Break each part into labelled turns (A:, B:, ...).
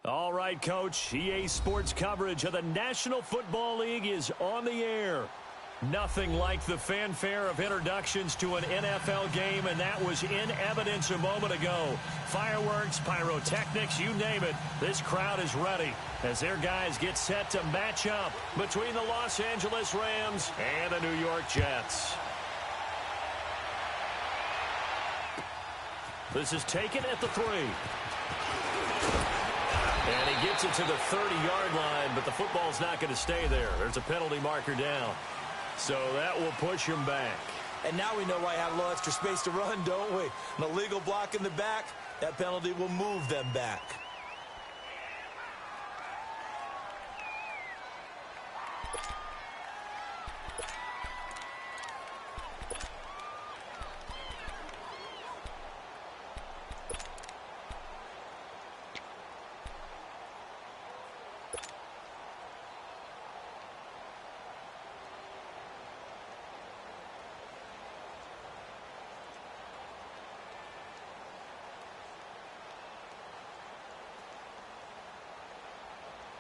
A: All right, Coach. EA Sports coverage of the National Football League is on the air. Nothing like the fanfare of introductions to an NFL game, and that was in evidence a moment ago. Fireworks, pyrotechnics, you name it. This crowd is ready as their guys get set to match up between the Los Angeles Rams and the New York Jets. This is taken at the 3. And he gets it to the 30-yard line, but the football's not going to stay there. There's a penalty marker down. So that will push him back.
B: And now we know why I have a little extra space to run, don't we? An illegal block in the back, that penalty will move them back.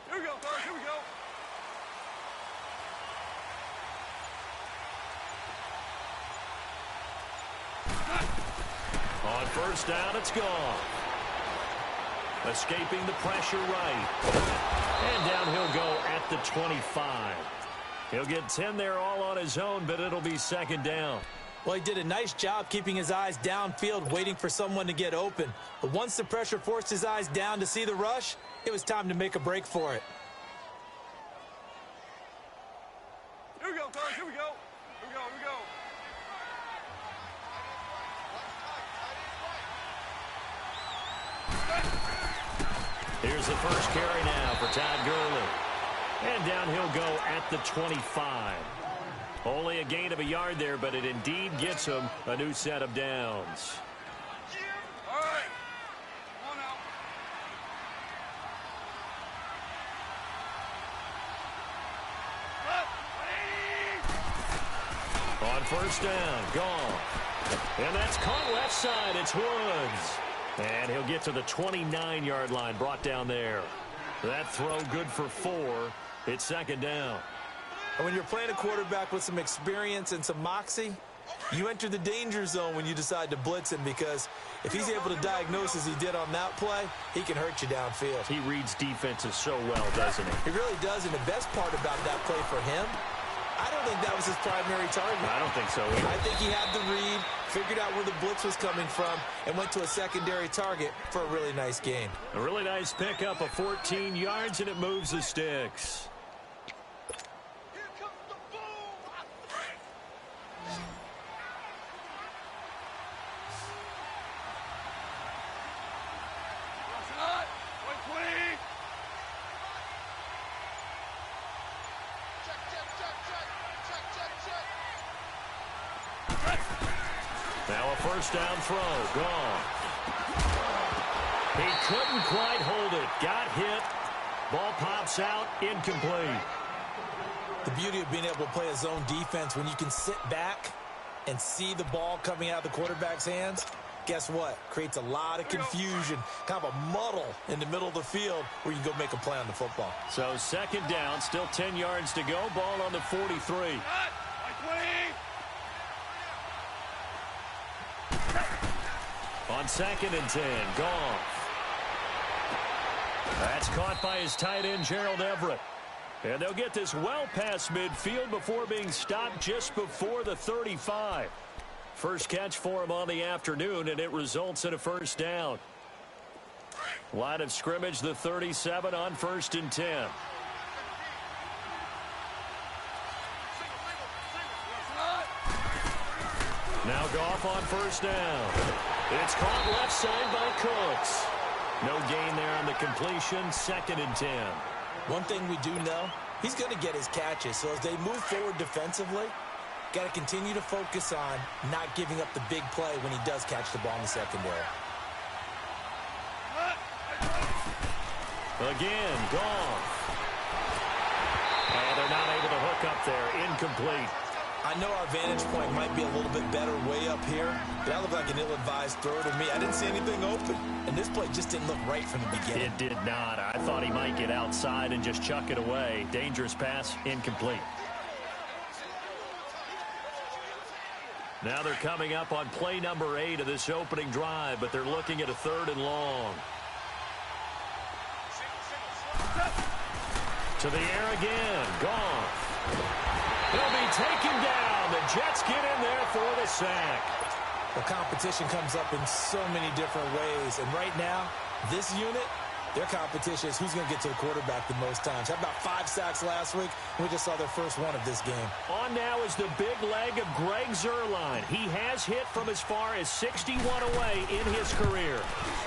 C: Here we go, fellas. Here we go.
A: On first down, it's gone. Escaping the pressure right. And down he'll go at the 25. He'll get 10 there all on his own, but it'll be second down.
B: Well, he did a nice job keeping his eyes downfield, waiting for someone to get open. But once the pressure forced his eyes down to see the rush, it was time to make a break for it.
C: Here we go, fellas. Here we go. Here we go. Here we go.
A: Here's the first carry now for Todd Gurley. And down he'll go at the 25. Only a gain of a yard there, but it indeed gets him a new set of downs.
C: All right. Come on now.
A: On first down, gone. And that's caught left side. It's Woods. And he'll get to the 29-yard line, brought down there. That throw good for 4. It's second down.
B: And when you're playing a quarterback with some experience and some moxie, you enter the danger zone when you decide to blitz him, because if he's able to diagnose as he did on that play, he can hurt you downfield.
A: He reads defenses so well, doesn't he?
B: He really does, and the best part about that play for him, I don't think that was his primary target.
A: I don't think so either.
B: I think he had the read, figured out where the blitz was coming from, and went to a secondary target for a really nice gain.
A: A really nice pickup of 14 yards, and it moves the sticks. Now a first down throw, gone. He couldn't quite hold it. Got hit. Ball pops out, incomplete.
B: The beauty of being able to play a zone defense, when you can sit back and see the ball coming out of the quarterback's hands, guess what? Creates a lot of confusion, kind of a muddle in the middle of the field where you can go make a play on the football.
A: So second down, still 10 yards to go. Ball on the 43. On second and 10, Goff. That's caught by his tight end, Gerald Everett. And they'll get this well past midfield before being stopped just before the 35. First catch for him on the afternoon, and it results in a first down. Line of scrimmage, the 37 on first and 10. Now Goff on first down. It's caught left side by Cooks. No gain there on the completion, second and 10.
B: One thing we do know, he's going to get his catches. So as they move forward defensively, got to continue to focus on not giving up the big play when he does catch the ball in the secondary.
A: Again, Goff. And they're not able to hook up there. Incomplete.
B: I know our vantage point might be a little bit better way up here, but that looked like an ill-advised throw to me. I didn't see anything open, and this play just didn't look right from the beginning.
A: It did not. I thought he might get outside and just chuck it away. Dangerous pass, incomplete. Now they're coming up on play number 8 of this opening drive, but they're looking at a 3rd and long. To the air again. Gone. He'll be taken down. The Jets get in there for the sack.
B: The competition comes up in so many different ways, and right now, this unit, their competition is who's going to get to the quarterback the most times. How about 5 sacks last week? We just saw their first one of this game.
A: On now is the big leg of Greg Zuerlein. He has hit from as far as 61 away in his career.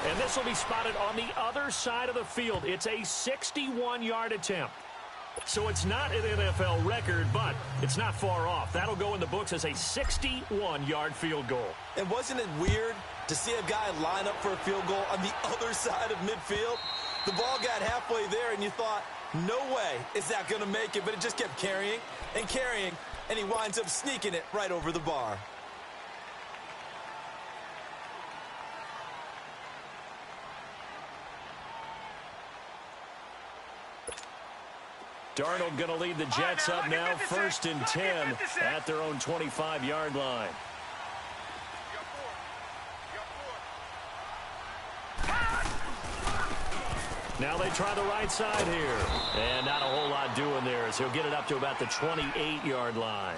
A: And this will be spotted on the other side of the field. It's a 61-yard attempt. So it's not an NFL record, but it's not far off. That'll go in the books as a 61-yard field goal.
B: And wasn't it weird to see a guy line up for a field goal on the other side of midfield? The ball got halfway there, and you thought, no way is that going to make it, but it just kept carrying, and he winds up sneaking it right over the bar.
A: Darnold going to lead the Jets up now, 1st and 10 at their own 25-yard line. Now they try the right side here. And not a whole lot doing there as he'll get it up to about the 28-yard line.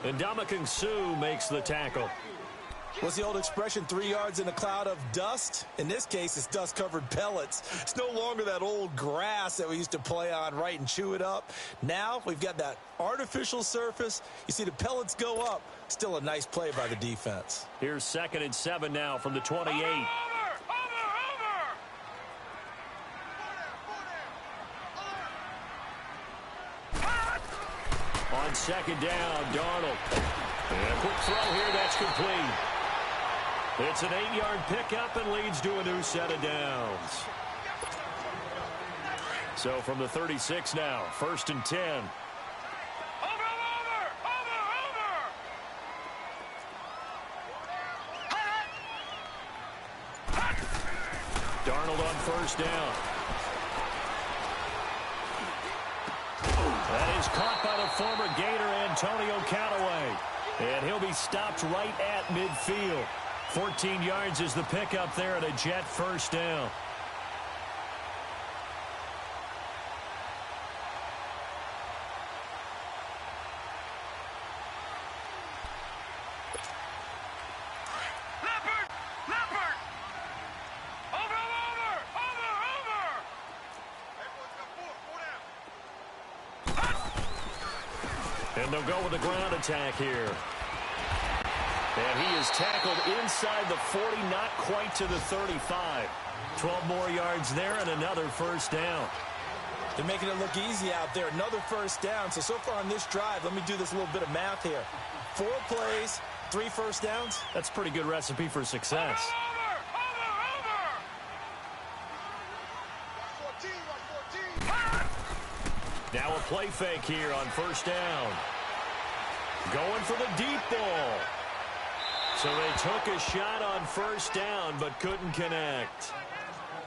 A: And Ndamukong Suh makes the tackle.
B: What's the old expression, 3 yards in a cloud of dust? In this case, it's dust-covered pellets. It's no longer that old grass that we used to play on, right, and chew it up. Now we've got that artificial surface. You see the pellets go up. Still a nice play by the defense.
A: Here's 2nd and 7 now from the 28. On 2nd down, Darnold. And a quick throw here, that's complete. It's an 8-yard pickup and leads to a new set of downs. So from the 36 now, 1st and 10. Darnold on 1st down. That is caught by the former Gator Antonio Callaway. And he'll be stopped right at midfield. 14 yards is the pickup there at a Jet 1st down. And they'll go with a ground attack here. And he is tackled inside the 40, not quite to the 35. 12 more yards there and another 1st down.
B: They're making it look easy out there. Another 1st down. So far on this drive, let me do this little bit of math here. 4 plays, 3 1st downs.
A: That's a pretty good recipe for success. Now a play fake here on 1st down. Going for the deep ball. So they took a shot on 1st down, but couldn't connect.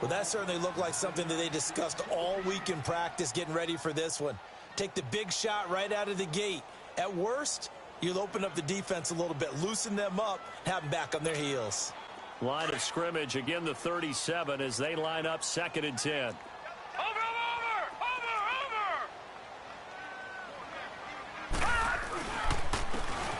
B: Well, that certainly looked like something that they discussed all week in practice getting ready for this one. Take the big shot right out of the gate. At worst, you'll open up the defense a little bit, loosen them up, have them back on their heels.
A: Line of scrimmage, again the 37 as they line up 2nd and 10.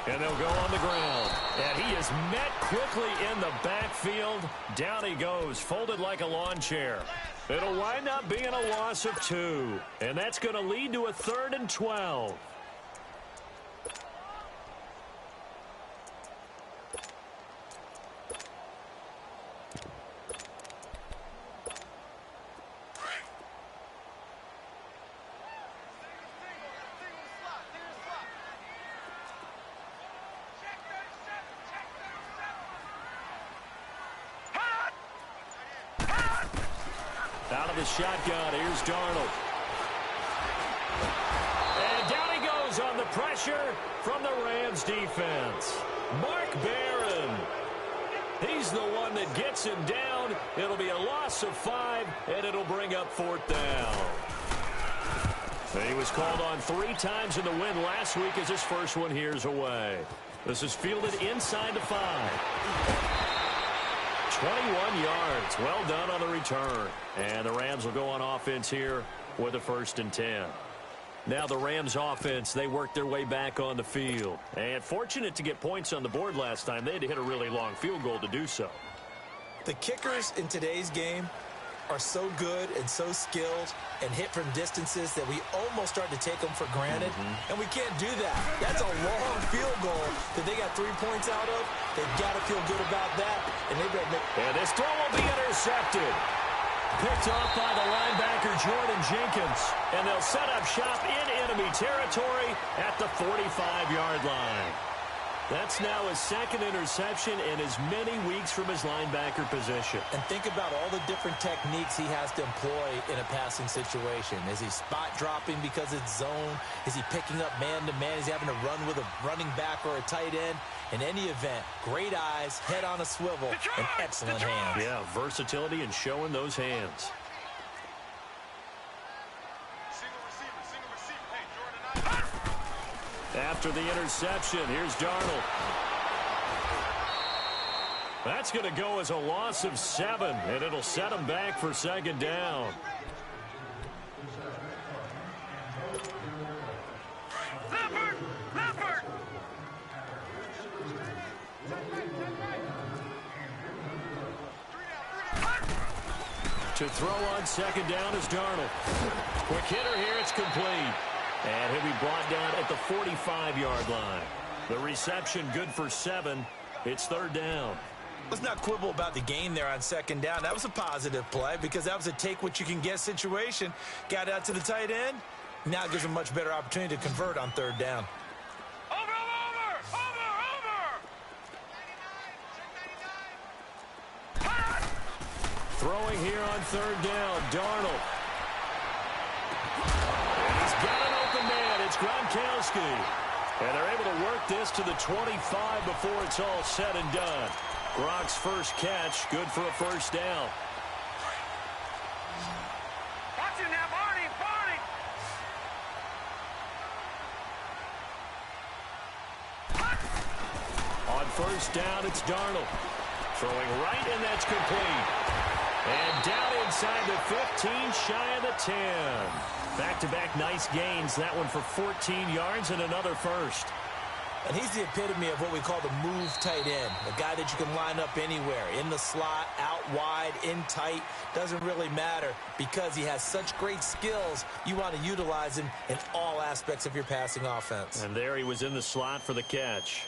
A: And they'll go on the ground. And he is met quickly in the backfield. Down he goes, folded like a lawn chair. It'll wind up being a loss of 2. And that's going to lead to a 3rd and 12. Out of the shotgun, here's Darnold. And down he goes is on the pressure from the Rams defense. Mark Barron. He's the one that gets him down. It'll be a loss of 5, and it'll bring up 4th down. He was called on 3 times in the win last week as his first one here's away. This is fielded inside the 5. 21 yards. Well done on the return. And the Rams will go on offense here with a 1st and 10. Now the Rams offense, they worked their way back on the field. And fortunate to get points on the board last time. They had to hit a really long field goal to do so.
B: The kickers in today's game are so good and so skilled and hit from distances that we almost start to take them for granted. And we can't do that. That's a long field goal that they got 3 points out of. They've got to feel good about that. And they better make...
A: And this throw will be intercepted. Picked off by the linebacker Jordan Jenkins. And they'll set up shop in enemy territory at the 45-yard line. That's now his 2nd interception in as many weeks from his linebacker position.
B: And think about all the different techniques he has to employ in a passing situation. Is he spot dropping because it's zone? Is he picking up man-to-man? Is he having to run with a running back or a tight end? In any event, great eyes, head on a swivel, and excellent hands.
A: Yeah, versatility and showing those hands. After the interception, here's Darnold. That's going to go as a loss of 7, and it'll set him back for 2nd down. To throw on 2nd down is Darnold. Quick hitter here, it's complete. And he'll be brought down at the 45-yard line. The reception good for 7. It's 3rd down.
B: Let's not quibble about the gain there on 2nd down. That was a positive play because that was a take-what-you-can-get situation. Got out to the tight end. Now it gives him a much better opportunity to convert on 3rd down.
A: Throwing here on 3rd down, Darnold. And he's got an open man. It's Gronkowski. And they're able to work this to the 25 before it's all said and done. Gronk's first catch, good for a 1st down.
C: Watch him now, Barney, Barney!
A: On 1st down, it's Darnold. Throwing right, and that's complete. And down inside the 15, shy of the 10. Back-to-back nice gains. That one for 14 yards and another 1st.
B: And he's the epitome of what we call the move tight end. A guy that you can line up anywhere. In the slot, out wide, in tight. Doesn't really matter because he has such great skills. You want to utilize him in all aspects of your passing offense.
A: And there he was in the slot for the catch.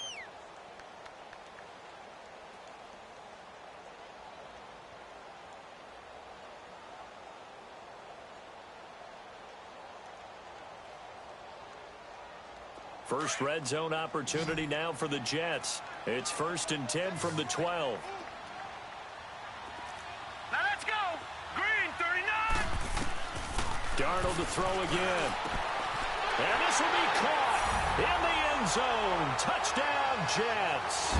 A: First red zone opportunity now for the Jets. It's 1st and 10 from the 12.
C: Now let's go! Green, 39!
A: Darnold to throw again. And this will be caught in the end zone. Touchdown, Jets.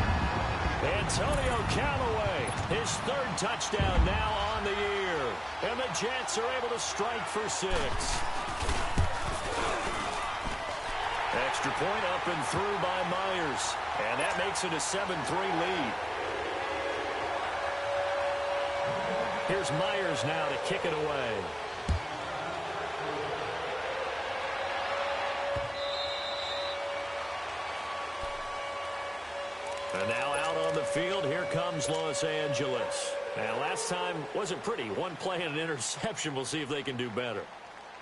A: Antonio Callaway, his 3rd touchdown now on the year. And the Jets are able to strike for 6. Extra point up and through by Myers. And that makes it a 7-3 lead. Here's Myers now to kick it away. And now out on the field, here comes Los Angeles. And last time wasn't pretty. One play and an interception. We'll see if they can do better.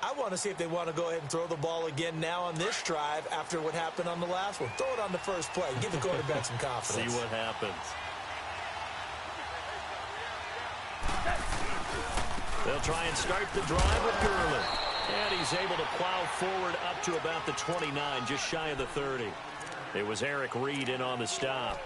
B: I want to see if they want to go ahead and throw the ball again now on this drive after what happened on the last one. Throw it on the first play. Give the quarterback some confidence.
A: See what happens. They'll try and start the drive with Gurley. And he's able to plow forward up to about the 29, just shy of the 30. It was Eric Reed in on the stop.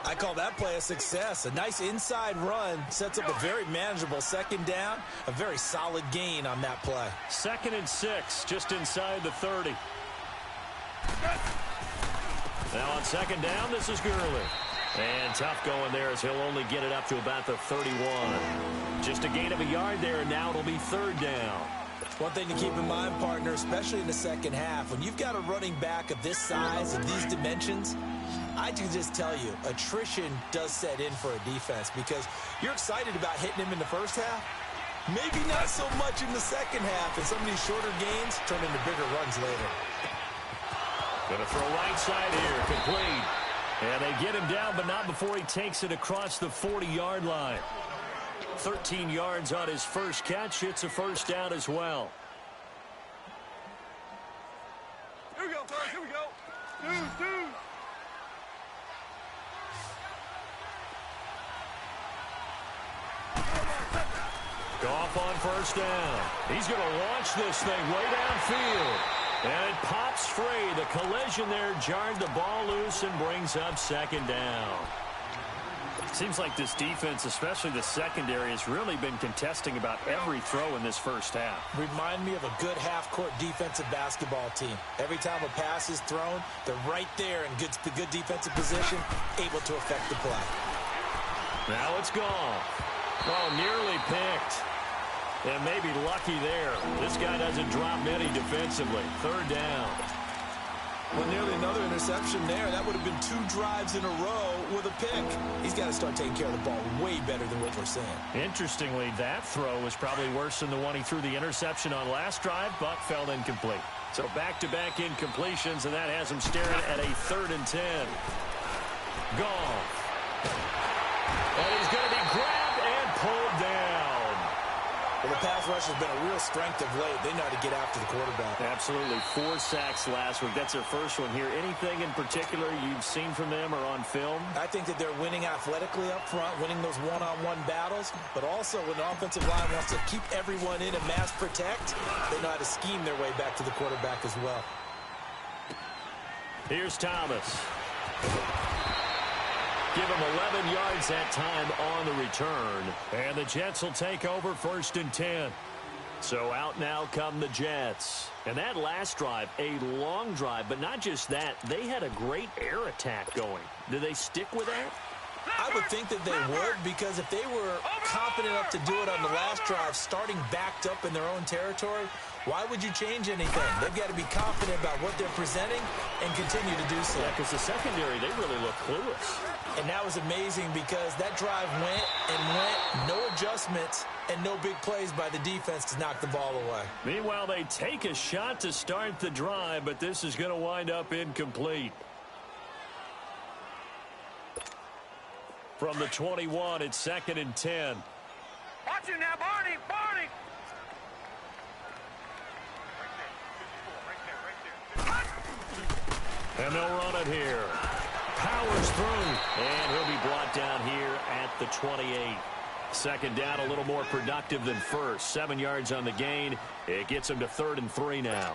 B: I call that play a success. A nice inside run sets up a very manageable 2nd down. A very solid gain on that play.
A: 2nd and 6, just inside the 30. Now on second down, this is Gurley. And tough going there as he'll only get it up to about the 31. Just a gain of a yard there, and now it'll be third down.
B: One thing to keep in mind, partner, especially in the second half, when you've got a running back of this size and these dimensions, I can just tell you, attrition does set in for a defense because you're excited about hitting him in the first half. Maybe not so much in the second half, and some of these shorter gains turn into bigger runs later.
A: Going to throw right side here, complete. And they get him down, but not before he takes it across the 40-yard line. 13 yards on his first catch. It's a first down as well.
C: Here we go, fellas. Here we go. Two.
A: Goff on first down. He's going to launch this thing way downfield. And it pops free. The collision there jarred the ball loose and brings up second down.
D: Seems like this defense, especially the secondary, has really been contesting about every throw in this first half.
B: Remind me of a good half-court defensive basketball team. Every time a pass is thrown, they're right there in good defensive position, able to affect the play.
A: Now it's gone. Oh, nearly picked. And maybe lucky there. This guy doesn't drop many defensively. Third down.
B: Well, nearly another interception there. That would have been 2 drives in a row with a pick. He's got to start taking care of the ball way better than what we're seeing.
A: Interestingly, that throw was probably worse than the one he threw the interception on last drive, but fell incomplete. So back-to-back incompletions, and that has him staring at a 3rd and 10. Gone. And he's going to be grabbed and pulled down.
B: Well, the pass rush has been a real strength of late. They know how to get after the quarterback.
A: Absolutely. 4 sacks last week. That's their first one here. Anything in particular you've seen from them or on film?
B: I think that they're winning athletically up front, winning those one-on-one battles, but also when the offensive line wants to keep everyone in and mass protect, they know how to scheme their way back to the quarterback as well.
A: Here's Thomas. Give him 11 yards that time on the return. And the Jets will take over 1st and 10. So out now come the Jets. And that last drive, a long drive, but not just that. They had a great air attack going. Do they stick with that?
B: I would think that they would, because if they were confident enough to do it on the last drive, starting backed up in their own territory, why would you change anything? They've got to be confident about what they're presenting and continue to do so.
A: Yeah, because the secondary, they really look clueless.
B: And that was amazing because that drive went, no adjustments, and no big plays by the defense to knock the ball away.
A: Meanwhile, they take a shot to start the drive, but this is going to wind up incomplete. From the 21, it's 2nd and 10.
C: Watch it now, Barney.
A: And they'll run it here. Powers through. And he'll be brought down here at the 28. Second down, a little more productive than first. 7 yards on the gain. It gets him to 3rd and 3 now.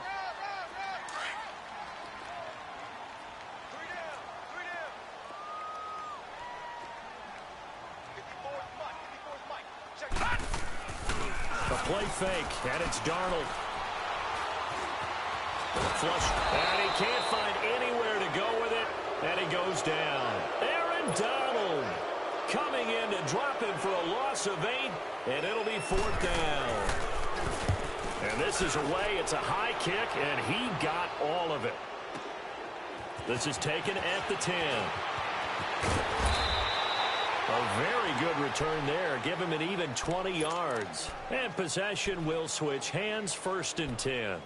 A: A play fake, and it's Darnold. Flush, and he can't find anywhere to go with it, and he goes down. Aaron Donald coming in to drop him for a loss of 8, and it'll be 4th down. And this is away. It's a high kick, and he got all of it. This is taken at the 10. A very good return there. Give him an even 20 yards. And possession will switch hands. 1st and 10.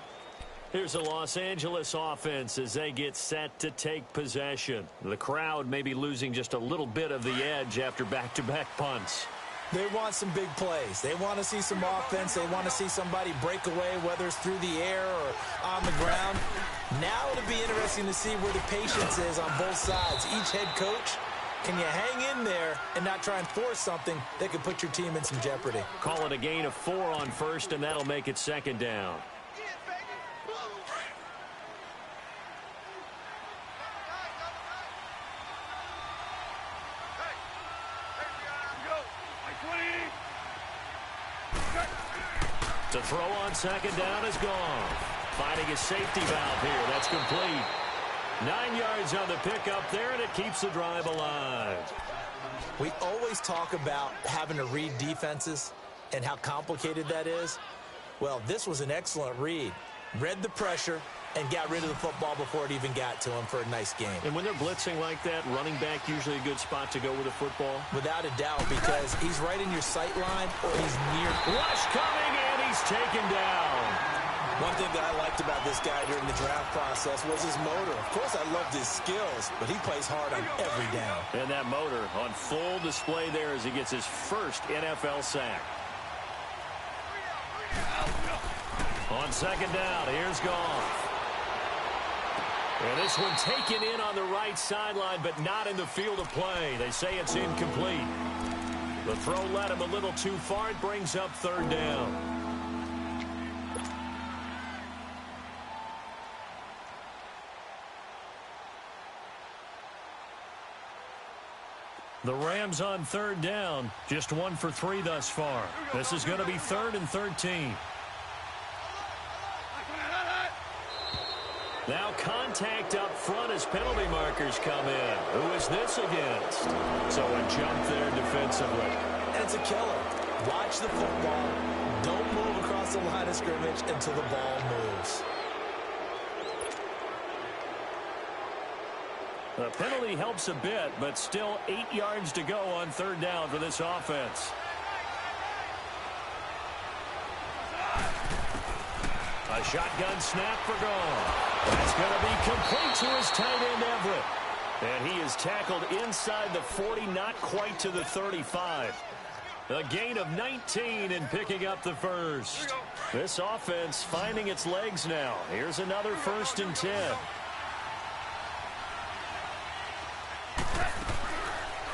A: Here's the Los Angeles offense as they get set to take possession. The crowd may be losing just a little bit of the edge after back-to-back punts.
B: They want some big plays. They want to see some offense. They want to see somebody break away, whether it's through the air or on the ground. Now it'll be interesting to see where the patience is on both sides. Each head coach, can you hang in there and not try and force something that could put your team in some jeopardy?
A: Call it a gain of 4 on 1st, and that'll make it 2nd down. To throw on 2nd down is gone. Finding a safety valve here. That's complete. 9 yards on the pickup there, and it keeps the drive alive.
B: We always talk about having to read defenses and how complicated that is. Well, this was an excellent read. Read the pressure and got rid of the football before it even got to him for a nice game.
A: And when they're blitzing like that, running back usually a good spot to go with the football?
B: Without a doubt, because he's right in your sight line or he's near.
A: Rush coming, and he's taken down.
B: One thing that I liked about this guy during the draft process was his motor. Of course, I loved his skills, but he plays hard on every down.
A: And that motor on full display there as he gets his first NFL sack. On second down, here's Goff. And this one taken in on the right sideline, but not in the field of play. They say it's incomplete. The throw led him a little too far. It brings up third down. The Rams on third down, just 1 for 3 thus far. This is going to be 3rd and 13. Now contact up front as penalty markers come in. Who is this against? So a jump there defensively.
B: And it's a killer. Watch the football. Don't move across the line of scrimmage until the ball moves.
A: The penalty helps a bit, but still 8 yards to go on third down for this offense. A shotgun snap for Goff. That's going to be complete to his tight end, Everett. And he is tackled inside the 40, not quite to the 35. A gain of 19 and picking up the first. This offense finding its legs now. Here's another 1st and 10.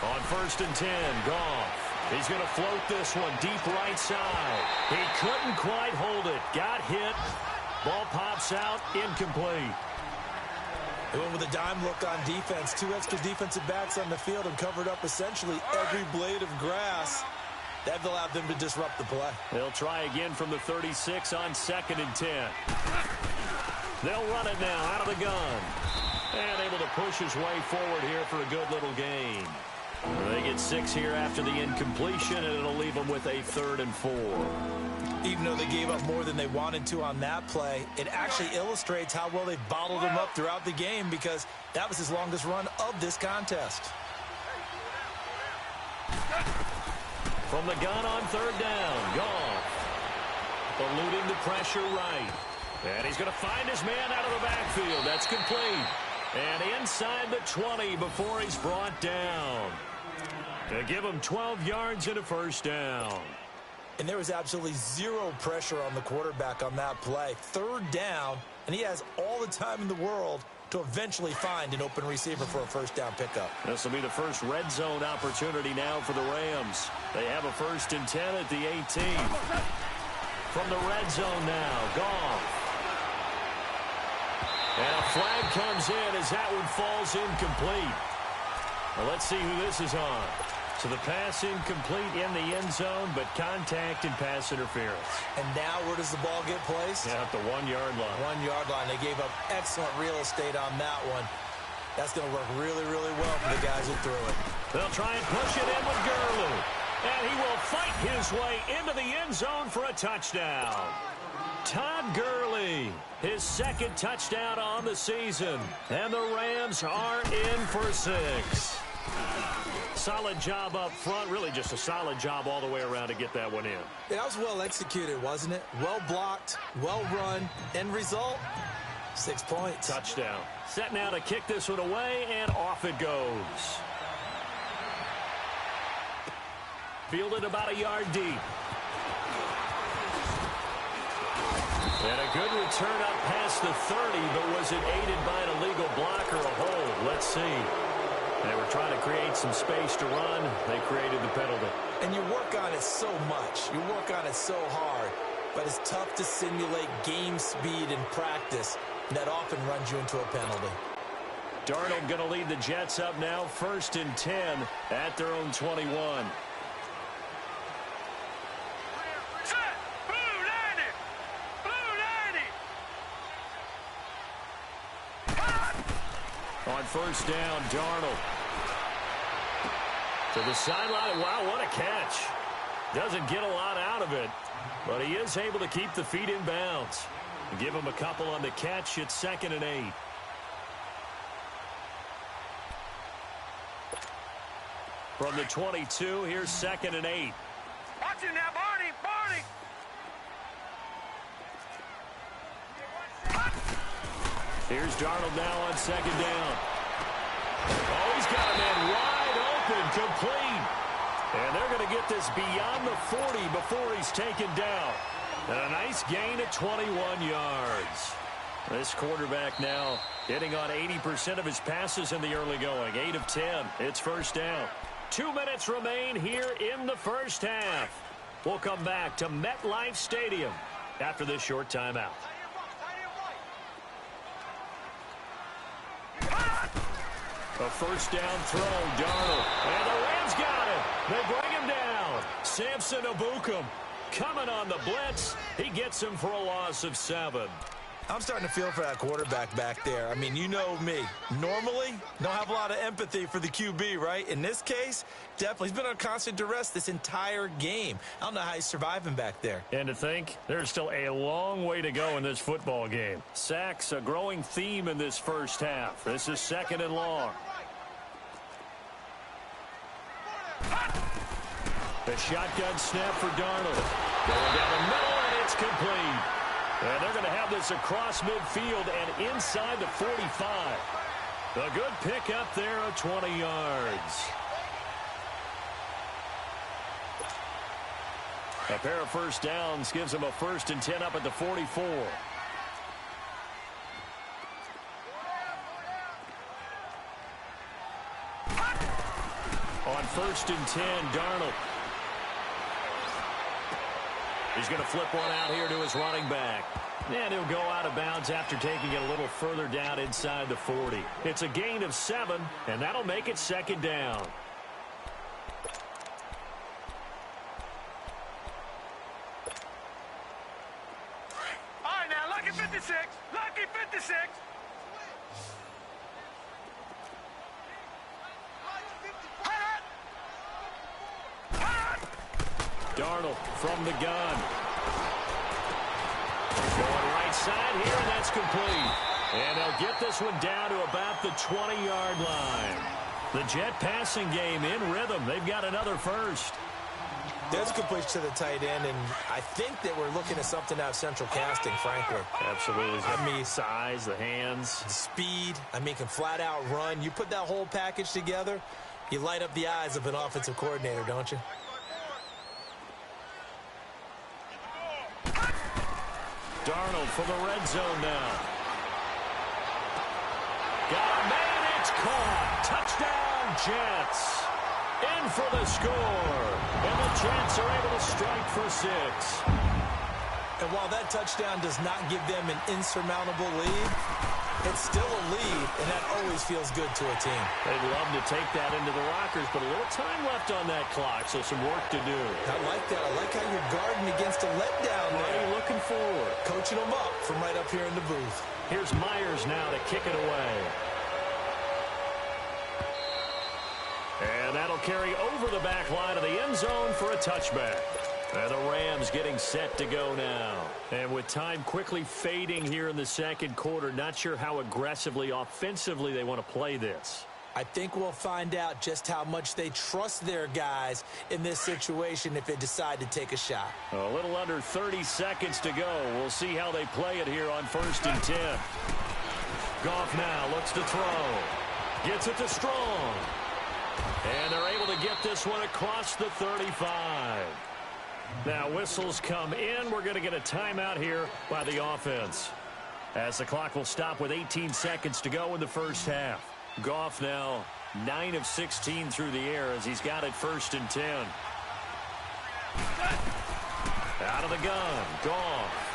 A: On 1st and 10, Goff. He's going to float this one deep right side. He couldn't quite hold it. Got hit. Ball pops out, incomplete.
B: They went with a dime look on defense. 2 extra defensive backs on the field and covered up essentially every blade of grass. That allowed them to disrupt the play.
A: They'll try again from the 36 on 2nd and 10. They'll run it now out of the gun. And able to push his way forward here for a good little gain. They get 6 here after the incompletion, and it'll leave them with a 3rd and 4.
B: Even though they gave up more than they wanted to on that play, it actually illustrates how well they bottled him up throughout the game because that was his longest run of this contest.
A: From the gun on third down, Goff. Eluding the pressure right. And he's going to find his man out of the backfield. That's complete. And inside the 20 before he's brought down. To give him 12 yards and a 1st down.
B: And there was absolutely zero pressure on the quarterback on that play. 3rd down, and he has all the time in the world to eventually find an open receiver for a 1st down pickup.
A: This will be the first red zone opportunity now for the Rams. They have a 1st and 10 at the 18. From the red zone now, Goff. And a flag comes in as that one falls incomplete. Well, let's see who this is on. So the pass incomplete in the end zone, but contact and pass interference.
B: And now where does the ball get placed?
A: Yeah, at the 1-yard line.
B: 1-yard line. They gave up excellent real estate on that one. That's going to work really, really well for the guys who threw it.
A: They'll try and push it in with Gurley. And he will fight his way into the end zone for a touchdown. Todd Gurley, his 2nd touchdown on the season. And the Rams are in for 6. Solid job up front. Really just a solid job all the way around to get that one in.
B: Yeah, that was well executed, wasn't it? Well blocked, well run. End result, 6 points.
A: Touchdown. Set now to kick this one away, and off it goes. Fielded about a yard deep. And a good return up past the 30, but was it aided by an illegal block or a hold? Let's see. They were trying to create some space to run. They created the penalty.
B: And you work on it so much. You work on it so hard. But it's tough to simulate game speed in practice. And that often runs you into a penalty.
A: Darnold going to lead the Jets up now. 1st and 10 at their own 21. On first down, Darnold. To the sideline. Wow, what a catch. Doesn't get a lot out of it, but he is able to keep the feet in bounds. Give him a couple on the catch. It's 2nd and 8. From the 22, here's 2nd and 8.
C: Watch it now, Barney! Barney!
A: Here's Darnold now on 2nd down. Oh, he's got a man wide open, complete. And they're going to get this beyond the 40 before he's taken down. And a nice gain at 21 yards. This quarterback now hitting on 80% of his passes in the early going. 8 of 10. It's first down. 2 minutes remain here in the first half. We'll come back to MetLife Stadium after this short timeout. A first down throw, Darnold. And the Rams got it. They bring him down. Samson Ebukam coming on the blitz. He gets him for a loss of 7.
B: I'm starting to feel for that quarterback back there. I mean, you know me. Normally, don't have a lot of empathy for the QB, right? In this case, definitely. He's been on constant duress this entire game. I don't know how he's surviving back there.
A: And to think, there's still a long way to go in this football game. Sacks, a growing theme in this first half. This is 2nd and long. The shotgun snap for Darnold. Going down the middle, and it's complete. And they're going to have this across midfield and inside the 45. A good pickup there of 20 yards. A pair of first downs gives them a 1st and 10 up at the 44. On 1st and 10, Darnold. He's going to flip one out here to his running back. And he'll go out of bounds after taking it a little further down inside the 40. It's a gain of 7, and that'll make it 2nd down.
C: All right, now, lucky 56. Lucky 56.
A: Darnold from the gun. Going right side here, and that's complete. And they'll get this one down to about the 20-yard line. The Jet passing game in rhythm. They've got another first.
B: There's completion to the tight end, and I think that we're looking at something out of central casting, frankly.
A: Absolutely.
B: I mean,
A: size, the hands.
B: Speed, I mean, can flat out run. You put that whole package together, you light up the eyes of an offensive coordinator, don't you?
A: Darnold for the red zone now. Got a man, it's caught. Touchdown, Jets. In for the score. And the Jets are able to strike for 6.
B: And while that touchdown does not give them an insurmountable lead, it's still a lead, and that always feels good to a team.
A: They'd love to take that into the lockers, but a little time left on that clock, so some work to do.
B: I like that. I like how you're guarding against a letdown
A: What
B: there.
A: are you looking forward?
B: Coaching them up from right up here in the booth.
A: Here's Myers now to kick it away. And that'll carry over the back line of the end zone for a touchback. And the Rams getting set to go now. And with time quickly fading here in the second quarter, not sure how aggressively, offensively they want to play this.
B: I think we'll find out just how much they trust their guys in this situation if they decide to take a shot.
A: A little under 30 seconds to go. We'll see how they play it here on 1st and 10. Goff now looks to throw. Gets it to Strong. And they're able to get this one across the 35. Now whistles come in. We're going to get a timeout here by the offense, as the clock will stop with 18 seconds to go in the first half. Goff now 9 of 16 through the air as he's got it 1st and 10. Out of the gun, Goff.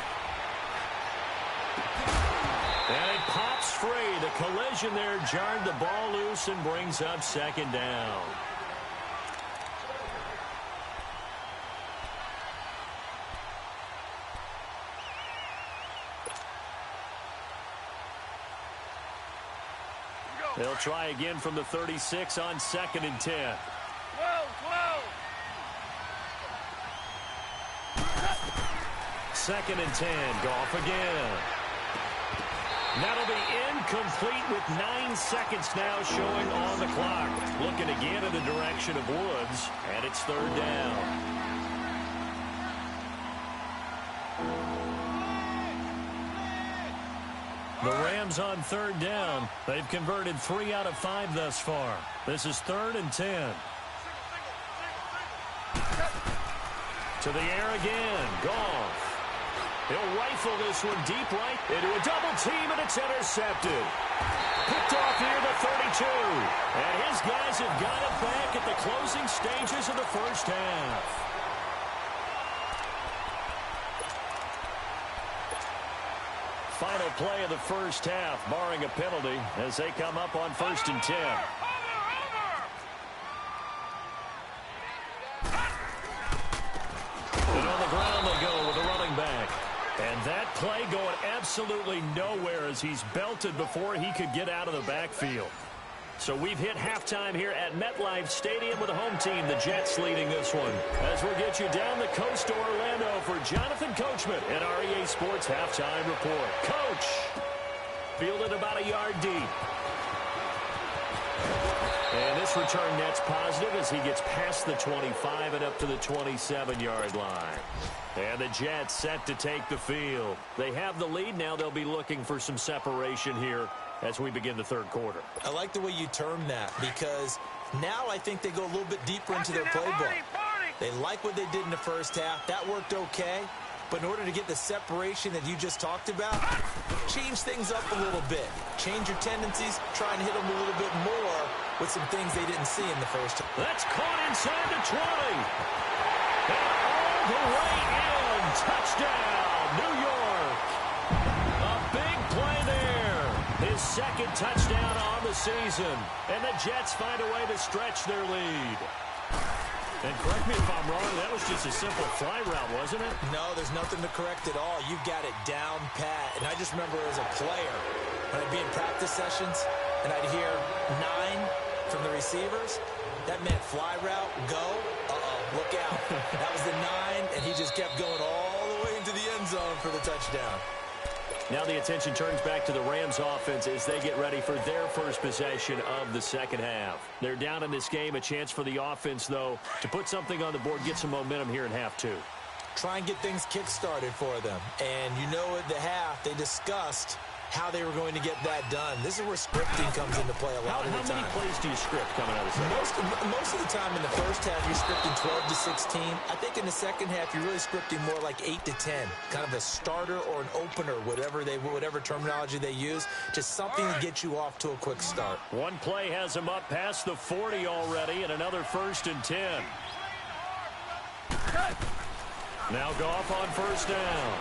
A: And it pops free. The collision there jarred the ball loose and brings up 2nd down.
C: Here
A: They'll try again from the 36 on 2nd and 10.
C: Whoa, whoa.
A: 2nd and 10. Goff again. That'll be incomplete with 9 seconds now showing on the clock. Looking again in the direction of Woods, and it's 3rd down. The Rams on 3rd down. They've converted 3 out of 5 thus far. This is 3rd and 10. To the air again. Goff. He'll rifle this one deep right into a double team, and it's intercepted. Picked off near the 32. And his guys have got it back at the closing stages of the first half. Final play of the first half, barring a penalty, as they come up on 1st and 10. And on the ground they go with a running back. And that play going absolutely nowhere as he's belted before he could get out of the backfield. So we've hit halftime here at MetLife Stadium with the home team, the Jets, leading this one. As we'll get you down the coast to Orlando for Jonathan Coachman at our EA Sports Halftime Report. Coach, fielded about a yard deep. And this return net's positive as he gets past the 25 and up to the 27-yard line. And the Jets set to take the field. They have the lead. Now they'll be looking for some separation here as we begin the 3rd quarter.
B: I like the way you term that, because now I think they go a little bit deeper into their playbook. They like what they did in the first half. That worked okay. But in order to get the separation that you just talked about, change things up a little bit. Change your tendencies, try and hit them a little bit more with some things they didn't see in the first half.
A: That's caught inside the 20. And all the way in. Touchdown, New York. A big play there. His 2nd touchdown on the season. And the Jets find a way to stretch their lead. And correct me if I'm wrong, that was just a simple fly route, wasn't it?
B: No, there's nothing to correct at all. You've got it down pat. And I just remember as a player, when I'd be in practice sessions and I'd hear 9 from the receivers, that meant fly route, go, look out. That was the 9, and he just kept going all the way into the end zone for the touchdown.
A: Now the attention turns back to the Rams offense as they get ready for their first possession of the 2nd half. They're down in this game. A chance for the offense, though, to put something on the board, get some momentum here in half 2.
B: Try and get things kick-started for them. And you know at the half, they discussed how they were going to get that done. This is where scripting comes into play a lot of the time.
A: How many plays do you script coming out of the second?
B: Most of the time in the first half, you're scripting 12 to 16. I think in the second half, you're really scripting more like 8 to 10. Kind of a starter or an opener, whatever terminology they use. Just something to get you off to a quick start.
A: One play has him up past the 40 already, and another 1st and 10. Now Goff on 1st down.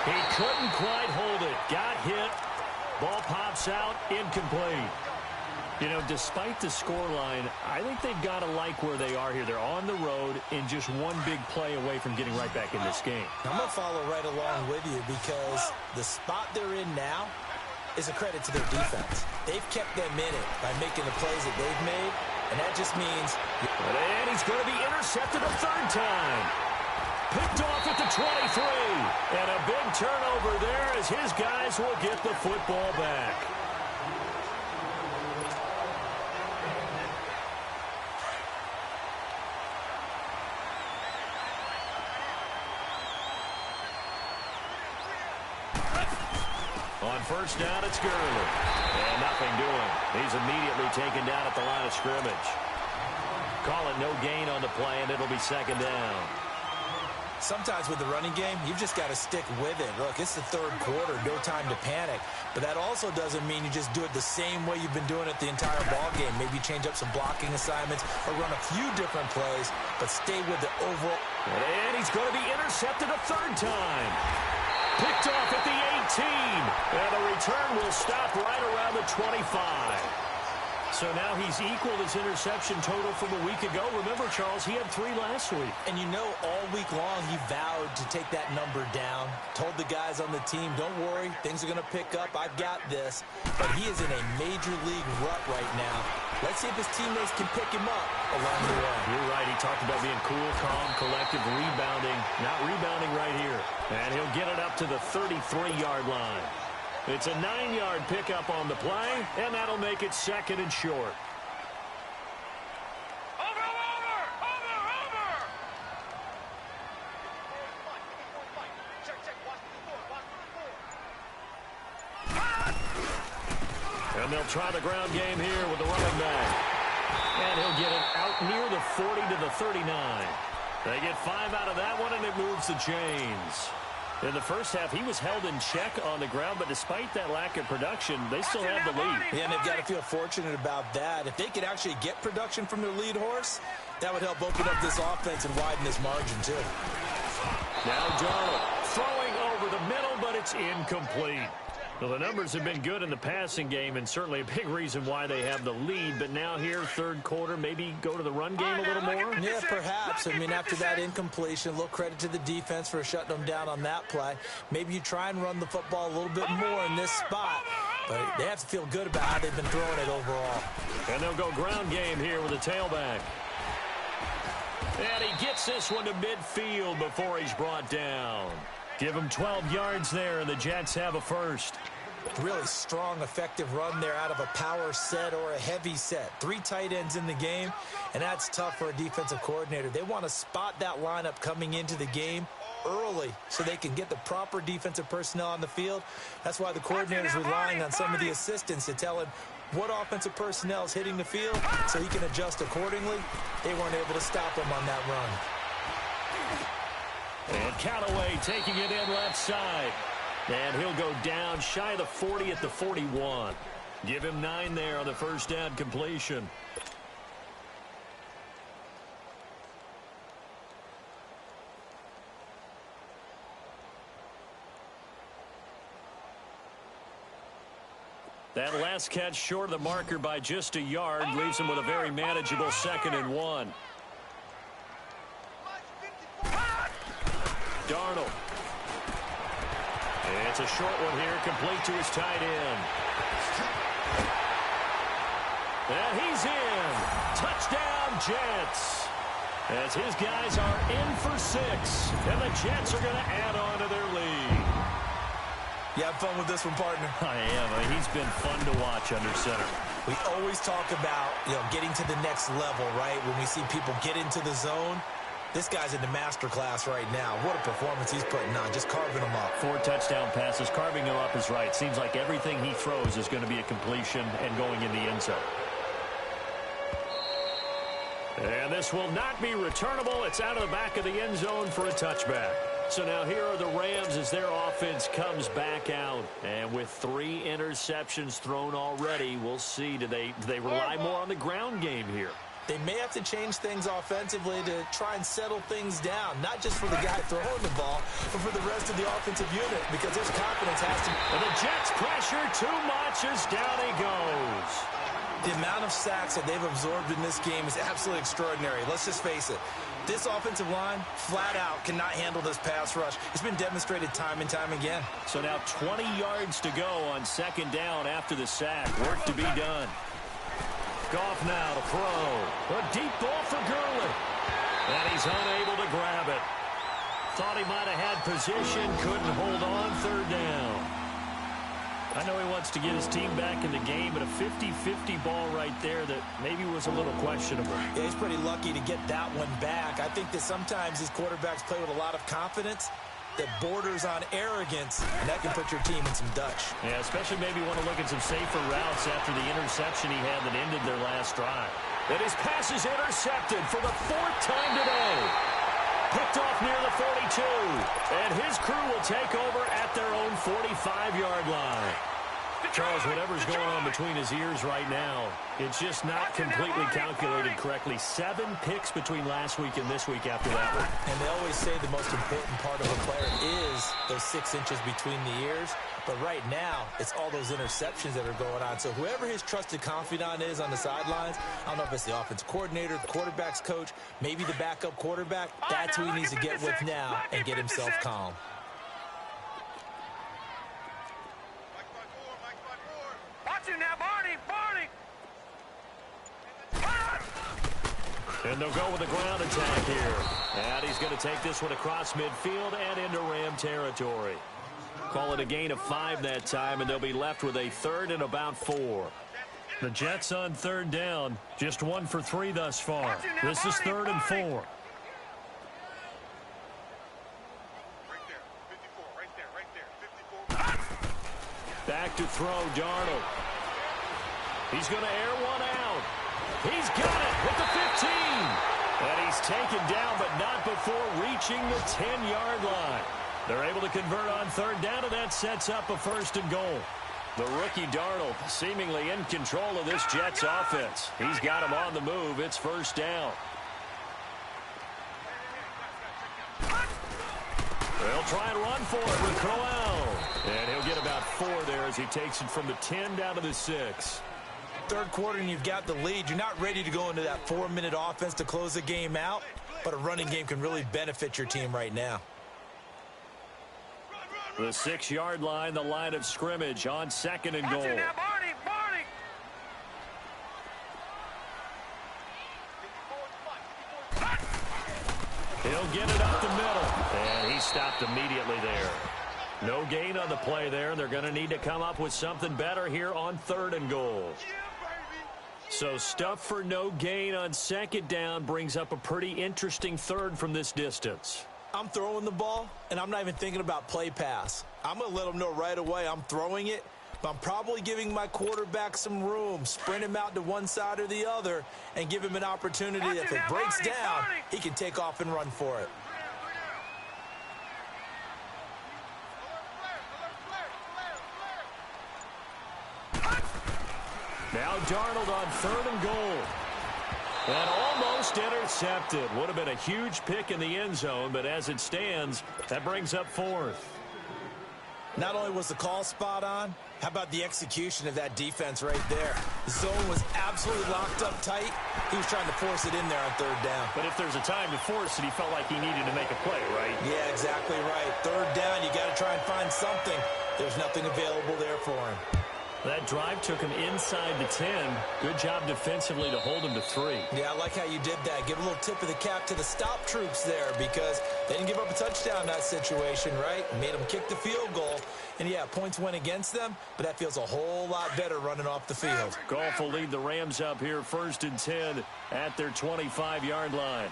A: He couldn't quite hold it. Got hit. Ball pops out. Incomplete. You know, despite the scoreline, I think they've got to like where they are here. They're on the road and just one big play away from getting right back in this game.
B: I'm going to follow right along with you because the spot they're in now is a credit to their defense. They've kept them in it by making the plays that they've made, and that just means...
A: And he's going to be intercepted a 3rd time. Picked off at the 23. And a big turnover there as his guys will get the football back. On 1st down, it's Gurley. And nothing doing. He's immediately taken down at the line of scrimmage. Call it no gain on the play, and it'll be 2nd down.
B: Sometimes with the running game, you've just got to stick with it. Look, it's the 3rd quarter, no time to panic. But that also doesn't mean you just do it the same way you've been doing it the entire ball game. Maybe change up some blocking assignments or run a few different plays, but stay with the overall.
A: And he's going to be intercepted a 3rd time. Picked off at the 18. And the return will stop right around the 25. So now he's equaled his interception total from a week ago. Remember, Charles, he had 3 last week.
B: And you know, all week long he vowed to take that number down. Told the guys on the team, don't worry, things are going to pick up. I've got this. But he is in a major league rut right now. Let's see if his teammates can pick him up along the way.
A: You're right. He talked about being cool, calm, collective, rebounding. Not rebounding right here. And he'll get it up to the 33-yard line. It's a 9-yard pickup on the play, and that'll make it 2nd and short.
C: Over!
A: And they'll try the ground game here with the running back. And he'll get it out near the 40 to the 39. They get 5 out of that one, and it moves the chains. In the first half, he was held in check on the ground, but despite that lack of production, they still have the lead.
B: Yeah, and they've got to feel fortunate about that. If they could actually get production from their lead horse, that would help open up this offense and widen this margin, too.
A: Now Darnold throwing over the middle, but it's incomplete. Well, the numbers have been good in the passing game, and certainly a big reason why they have the lead. But now here, third quarter, maybe go to the run game a little more?
B: Yeah, perhaps. I mean, after that incompletion, a little credit to the defense for shutting them down on that play. Maybe you try and run the football a little bit more in this spot. But they have to feel good about how they've been throwing it overall.
A: And they'll go ground game here with a tailback. And he gets this one to midfield before he's brought down. Give him 12 yards there, and the Jets have a first.
B: Really strong, effective run there out of a power set or a heavy set. 3 tight ends in the game, and that's tough for a defensive coordinator. They want to spot that lineup coming into the game early so they can get the proper defensive personnel on the field. That's why the coordinator is relying on some of the assistants to tell him what offensive personnel is hitting the field so he can adjust accordingly. They weren't able to stop him on that run.
A: And Callaway taking it in left side. And he'll go down shy of the 40 at the 41. Give him 9 there on the first down completion. That last catch short of the marker by just a yard leaves him with a very manageable 2nd and 1. Darnold. It's a short one here, complete to his tight end. And he's in. Touchdown, Jets. As his guys are in for 6. And the Jets are going to add on to their lead.
B: You have fun with this one, partner?
A: I am. He's been fun to watch under center.
B: We always talk about, getting to the next level, right? When we see people get into the zone. This guy's in the master class right now. What a performance he's putting on, just carving them up.
A: 4 touchdown passes. Carving them up is right. Seems like everything he throws is going to be a completion and going in the end zone. And this will not be returnable. It's out of the back of the end zone for a touchback. So now here are the Rams as their offense comes back out. And with 3 interceptions thrown already, we'll see. Do they rely more on the ground game here?
B: They may have to change things offensively to try and settle things down, not just for the guy throwing the ball, but for the rest of the offensive unit, because there's confidence has to.
A: And the Jets pressure too much as down he goes.
B: The amount of sacks that they've absorbed in this game is absolutely extraordinary. Let's just face it. This offensive line, flat out, cannot handle this pass rush. It's been demonstrated time and time again.
A: So now 20 yards to go on 2nd down after the sack. Work to be done. Goff now to throw. A deep ball for Gurley. And he's unable to grab it. Thought he might have had position. Couldn't hold on. 3rd down. I know he wants to get his team back in the game, but a 50-50 ball right there that maybe was a little questionable.
B: Yeah, he's pretty lucky to get that one back. I think that sometimes these quarterbacks play with a lot of confidence that borders on arrogance, and that can put your team in some Dutch.
A: Yeah, especially maybe want to look at some safer routes after the interception he had that ended their last drive. And his pass is intercepted for the 4th time today. Picked off near the 42. And his crew will take over at their own 45-yard line. Charles, whatever's going on between his ears right now, it's just not completely calculated correctly. 7 picks between last week and this week after that one.
B: And they always say the most important part of a player is those 6 inches between the ears. But right now, it's all those interceptions that are going on. So whoever his trusted confidant is on the sidelines, I don't know if it's the offensive coordinator, the quarterback's coach, maybe the backup quarterback, that's who he needs to get with now and get himself calm.
C: Watch him now, Barney!
A: And they'll go with a ground attack here. And he's going to take this one across midfield and into Ram territory. Call it a gain of 5 that time, and they'll be left with a 3rd and about 4. The Jets on 3rd down, just 1 for 3 thus far. This is 3rd and 4.
C: Right there, 54.
A: Back to throw, Darnold. He's going to air one out. He's got it with the 15. And he's taken down, but not before reaching the 10-yard line. They're able to convert on 3rd down, and that sets up a 1st and goal. The rookie Darnold seemingly in control of this Jets offense. He's got him on the move. It's 1st down. They'll try and run for it with Crowell. And he'll get about 4 there as he takes it from the 10 down to the 6.
B: 3rd quarter and you've got the lead. You're not ready to go into that 4-minute offense to close the game out, but a running game can really benefit your team right now.
A: The 6-yard line, the line of scrimmage on 2nd and goal.
C: Watch him now, Barney!
A: He'll get it up the middle. And he stopped immediately there. No gain on the play there. They're going to need to come up with something better here on 3rd and goal. So stuff for no gain on 2nd down brings up a pretty interesting 3rd from this distance.
B: I'm throwing the ball, and I'm not even thinking about play pass. I'm going to let them know right away I'm throwing it, but I'm probably giving my quarterback some room, sprint him out to one side or the other, and give him an opportunity that if it breaks down, he can take off and run for it.
A: Now Darnold on 3rd and goal. And almost intercepted. Would have been a huge pick in the end zone, but as it stands, that brings up 4th.
B: Not only was the call spot on, how about the execution of that defense right there? The zone was absolutely locked up tight. He was trying to force it in there on 3rd down.
A: But if there's a time to force it, he felt like he needed to make a play, right?
B: Yeah, exactly right. 3rd down, you got to try and find something. There's nothing available there for him.
A: That drive took him inside the 10. Good job defensively to hold him to 3.
B: Yeah, I like how you did that. Give a little tip of the cap to the stop troops there because they didn't give up a touchdown in that situation, right? Made them kick the field goal. And, yeah, points went against them, but that feels a whole lot better running off the field.
A: Goff will lead the Rams up here 1st and 10 at their 25-yard line.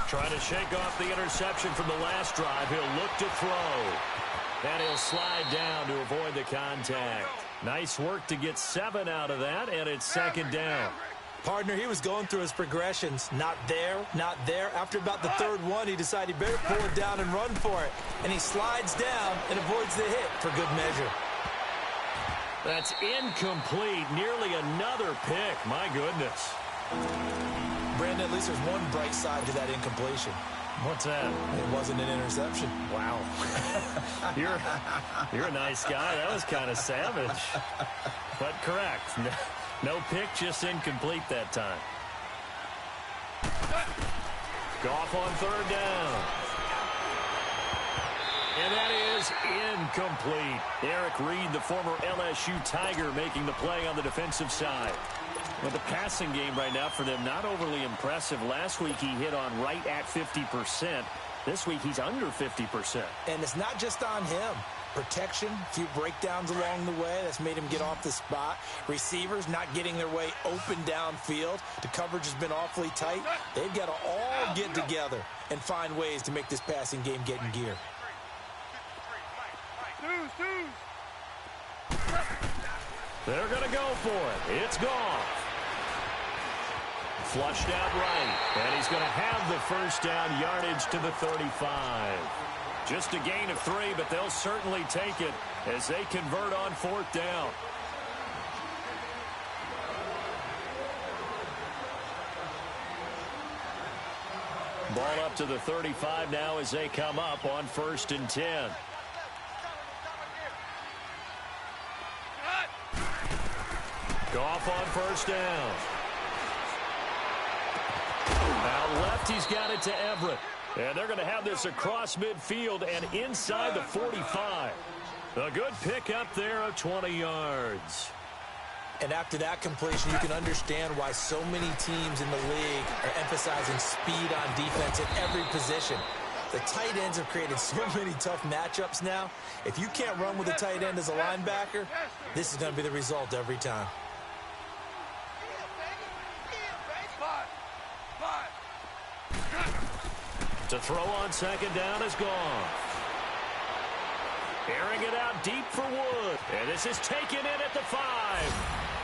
A: Trying to shake off the interception from the last drive. He'll look to throw. And he'll slide down to avoid the contact. Nice work to get 7 out of that, and it's 2nd down.
B: Partner, he was going through his progressions. Not there, not there. After about the 3rd one, he decided he better pull it down and run for it. And he slides down and avoids the hit for good measure.
A: That's incomplete. Nearly another pick. My goodness.
B: Brandon, at least there's one bright side to that incompletion.
A: What's that?
B: It wasn't an interception.
A: Wow. You're a nice guy. That was kind of savage. But correct. No pick, just incomplete that time. Goff on 3rd down. And that is incomplete. Eric Reed, the former LSU Tiger, making the play on the defensive side. But the passing game right now for them, not overly impressive. Last week he hit on right at 50%. This week he's under 50%.
B: And it's not just on him. Protection, a few breakdowns along the way. That's made him get off the spot. Receivers not getting their way open downfield. The coverage has been awfully tight. They've got to all get together and find ways to make this passing game get in gear.
A: They're going to go for it. It's gone. Flushed out right. And he's going to have the 1st down, yardage to the 35. Just a gain of 3, but they'll certainly take it as they convert on 4th down. Ball up to the 35 now as they come up on 1st and 10. Goff on 1st down. Now left, he's got it to Everett. And they're going to have this across midfield and inside the 45. A good pickup there of 20 yards.
B: And after that completion, you can understand why so many teams in the league are emphasizing speed on defense at every position. The tight ends have created so many tough matchups now. If you can't run with a tight end as a linebacker, this is going to be the result every time.
A: To throw on 2nd down is gone. Airing it out deep for Wood. And this is taken in at the 5.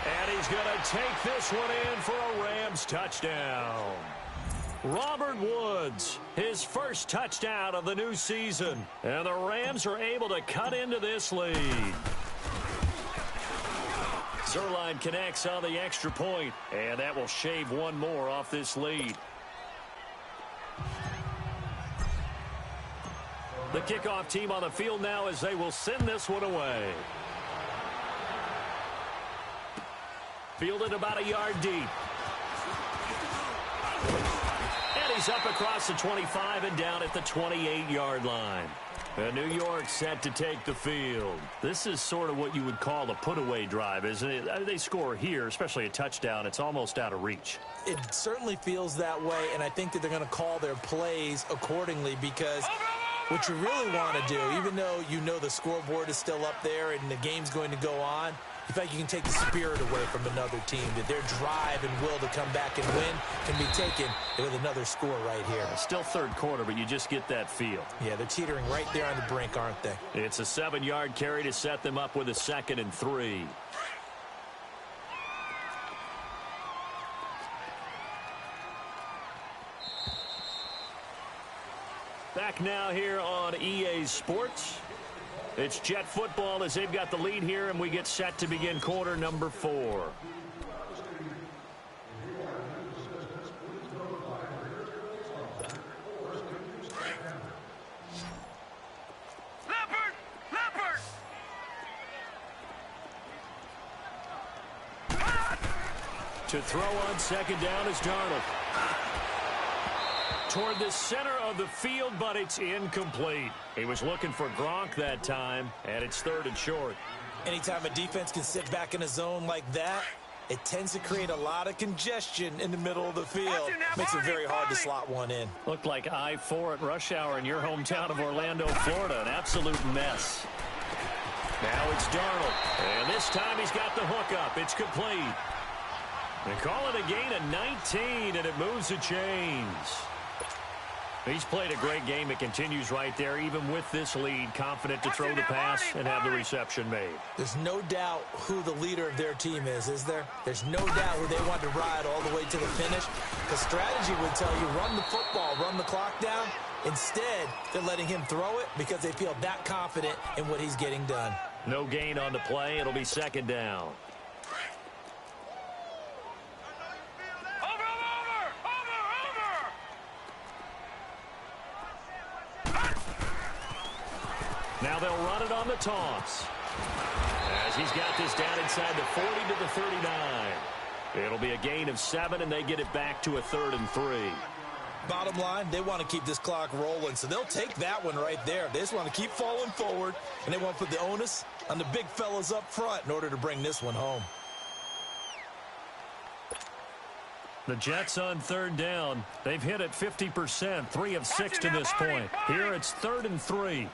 A: And he's going to take this one in for a Rams touchdown. Robert Woods, his first touchdown of the new season. And the Rams are able to cut into this lead. Zuerlein connects on the extra point, and that will shave one more off this lead. The kickoff team on the field now as they will send this one away. Fielded about a yard deep. And he's up across the 25 and down at the 28-yard line. And New York set to take the field. This is sort of what you would call a put-away drive, isn't it? They score here, especially a touchdown. It's almost out of reach.
B: It certainly feels that way, and I think that they're going to call their plays accordingly because what you really want to do, even though you know the scoreboard is still up there and the game's going to go on, in fact, you can take the spirit away from another team, that their drive and will to come back and win can be taken with another score right here.
A: Still 3rd quarter, but you just get that feel.
B: Yeah, they're teetering right there on the brink, aren't they?
A: It's a 7-yard carry to set them up with a 2nd and 3. Back now here on EA Sports. It's Jet football as they've got the lead here, and we get set to begin quarter number 4. To throw on 2nd down is Darnold. Toward the center of the field, but it's incomplete. He was looking for Gronk that time, and it's 3rd and short.
B: Anytime a defense can sit back in a zone like that, it tends to create a lot of congestion in the middle of the field. Makes it very hard to slot one in.
A: Looked like I-4 at rush hour in your hometown of Orlando, Florida. An absolute mess. Now it's Darnold, and this time he's got the hook up. It's complete. They call it a gain of 19, and it moves the chains. He's played a great game. It continues right there, even with this lead, confident to throw the pass and have the reception made.
B: There's no doubt who the leader of their team is there? There's no doubt who they want to ride all the way to the finish. The strategy would tell you, run the football, run the clock down. Instead, they're letting him throw it because they feel that confident in what he's getting done.
A: No gain on the play. It'll be 2nd down. Now they'll run it on the toss. As he's got this down inside the 40 to the 39. It'll be a gain of 7, and they get it back to a 3rd and 3.
B: Bottom line, they want to keep this clock rolling, so they'll take that one right there. They just want to keep falling forward, and they want to put the onus on the big fellas up front in order to bring this one home.
A: The Jets on 3rd down. They've hit it 50%, 3 of 6 to this point. Here it's 3rd and 3.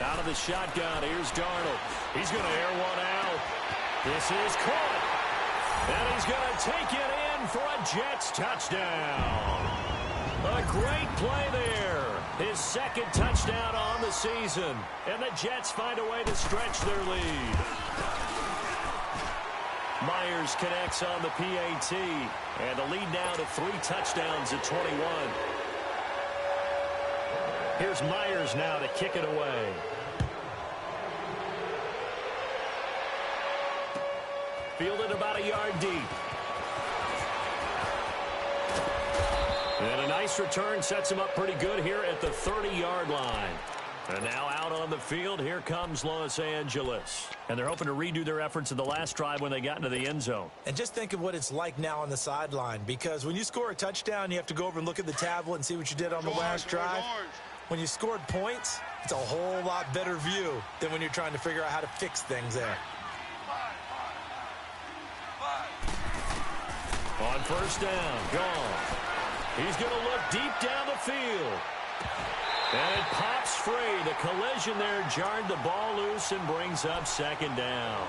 A: Out of the shotgun, here's Darnold. He's going to air one out. This is caught. And he's going to take it in for a Jets touchdown. A great play there. His 2nd touchdown on the season. And the Jets find a way to stretch their lead. Myers connects on the PAT. And the lead now to 3 touchdowns at 21. Here's Myers now to kick it away. Fielded about a yard deep. And a nice return sets him up pretty good here at the 30-yard line. And now out on the field, here comes Los Angeles. And they're hoping to redo their efforts in the last drive when they got into the end zone.
B: And just think of what it's like now on the sideline, because when you score a touchdown, you have to go over and look at the tablet and see what you did on the last drive. When you scored points, it's a whole lot better view than when you're trying to figure out how to fix things there.
A: On first down, gone. He's going to look deep down the field. And it pops free. The collision there jarred the ball loose and brings up second down.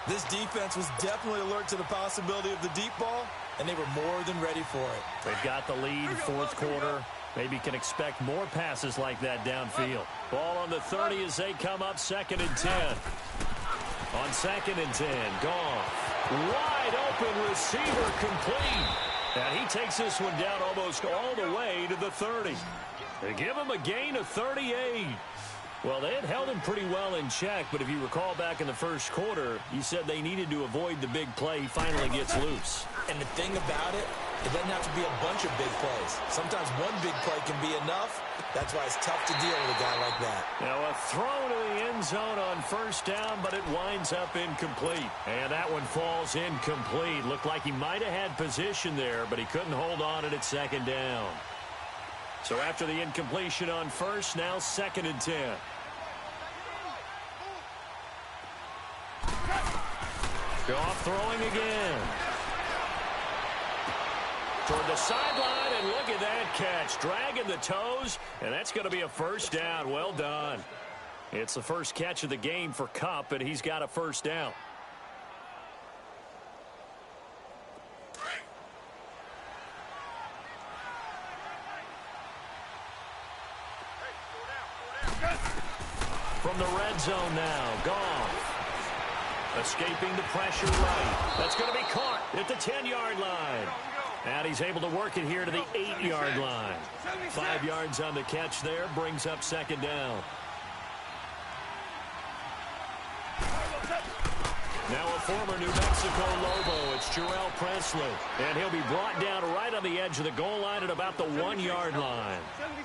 B: This defense was definitely alert to the possibility of the deep ball, and they were more than ready for it.
A: They've got the lead, fourth quarter. Maybe can expect more passes like that downfield. Ball on the 30 as they come up 2nd and 10. On 2nd and 10, Goff. Wide open receiver complete. And he takes this one down almost all the way to the 30. They give him a gain of 38. Well, they had held him pretty well in check, but if you recall back in the first quarter, you said they needed to avoid the big play. He finally gets loose.
B: And the thing about it, it doesn't have to be a bunch of big plays. Sometimes one big play can be enough. That's why it's tough to deal with a guy like that.
A: Now a throw to the end zone on first down, but it winds up incomplete. And that one falls incomplete. Looked like he might have had position there, but he couldn't hold on it at 2nd down. So after the incompletion on first, now 2nd and 10. Goff throwing again. Toward the sideline, and look at that catch. Dragging the toes, and that's going to be a first down. Well done. It's the first catch of the game for Kupp, and he's got a first down. From the red zone now, Goff. Escaping the pressure right. That's going to be caught at the 10-yard line. And he's able to work it here to the 8-yard line. 5 yards on the catch there, brings up 2nd down. Now a former New Mexico Lobo, it's Jarrell Presley. And he'll be brought down right on the edge of the goal line at about the 1-yard line.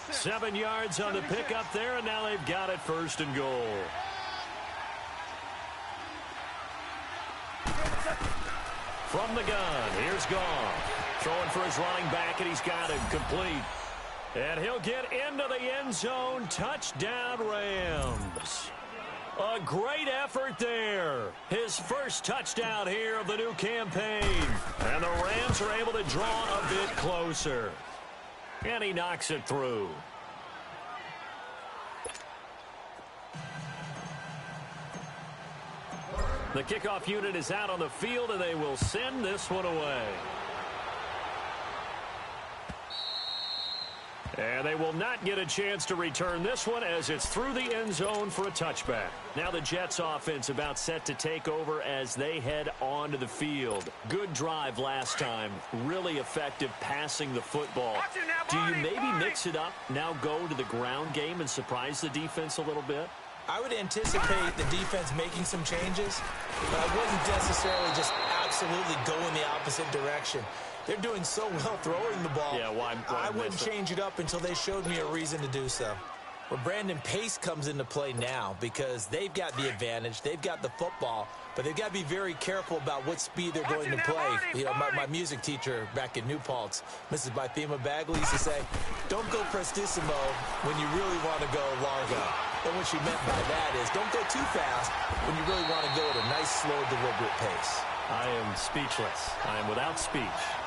A: 7 yards on the pickup there, and now they've got it 1st and goal. From the gun, here's Goff. Throwing for his running back, and he's got him complete. And he'll get into the end zone. Touchdown, Rams. A great effort there. His first touchdown here of the new campaign. And the Rams are able to draw a bit closer. And he knocks it through. The kickoff unit is out on the field, and they will send this one away. And they will not get a chance to return this one as it's through the end zone for a touchback. Now the Jets offense about set to take over as they head onto the field. Good drive last time. Really effective passing the football. Do you maybe mix it up, now go to the ground game and surprise the defense a little bit?
B: I would anticipate the defense making some changes, but I wouldn't necessarily just absolutely go in the opposite direction. They're doing so well throwing the ball.
A: Yeah, why
B: I wouldn't change it up until they showed me a reason to do so. Well, Brandon Pace comes into play now because they've got the advantage. They've got the football, but they've got to be very careful about what speed they're going to play. You know, my music teacher back in New Paltz, Mrs. Bythema Bagley, used to say, don't go prestissimo when you really want to go largo. And what she meant by that is don't go too fast when you really want to go at a nice, slow, deliberate pace.
A: I am speechless. I am without speech.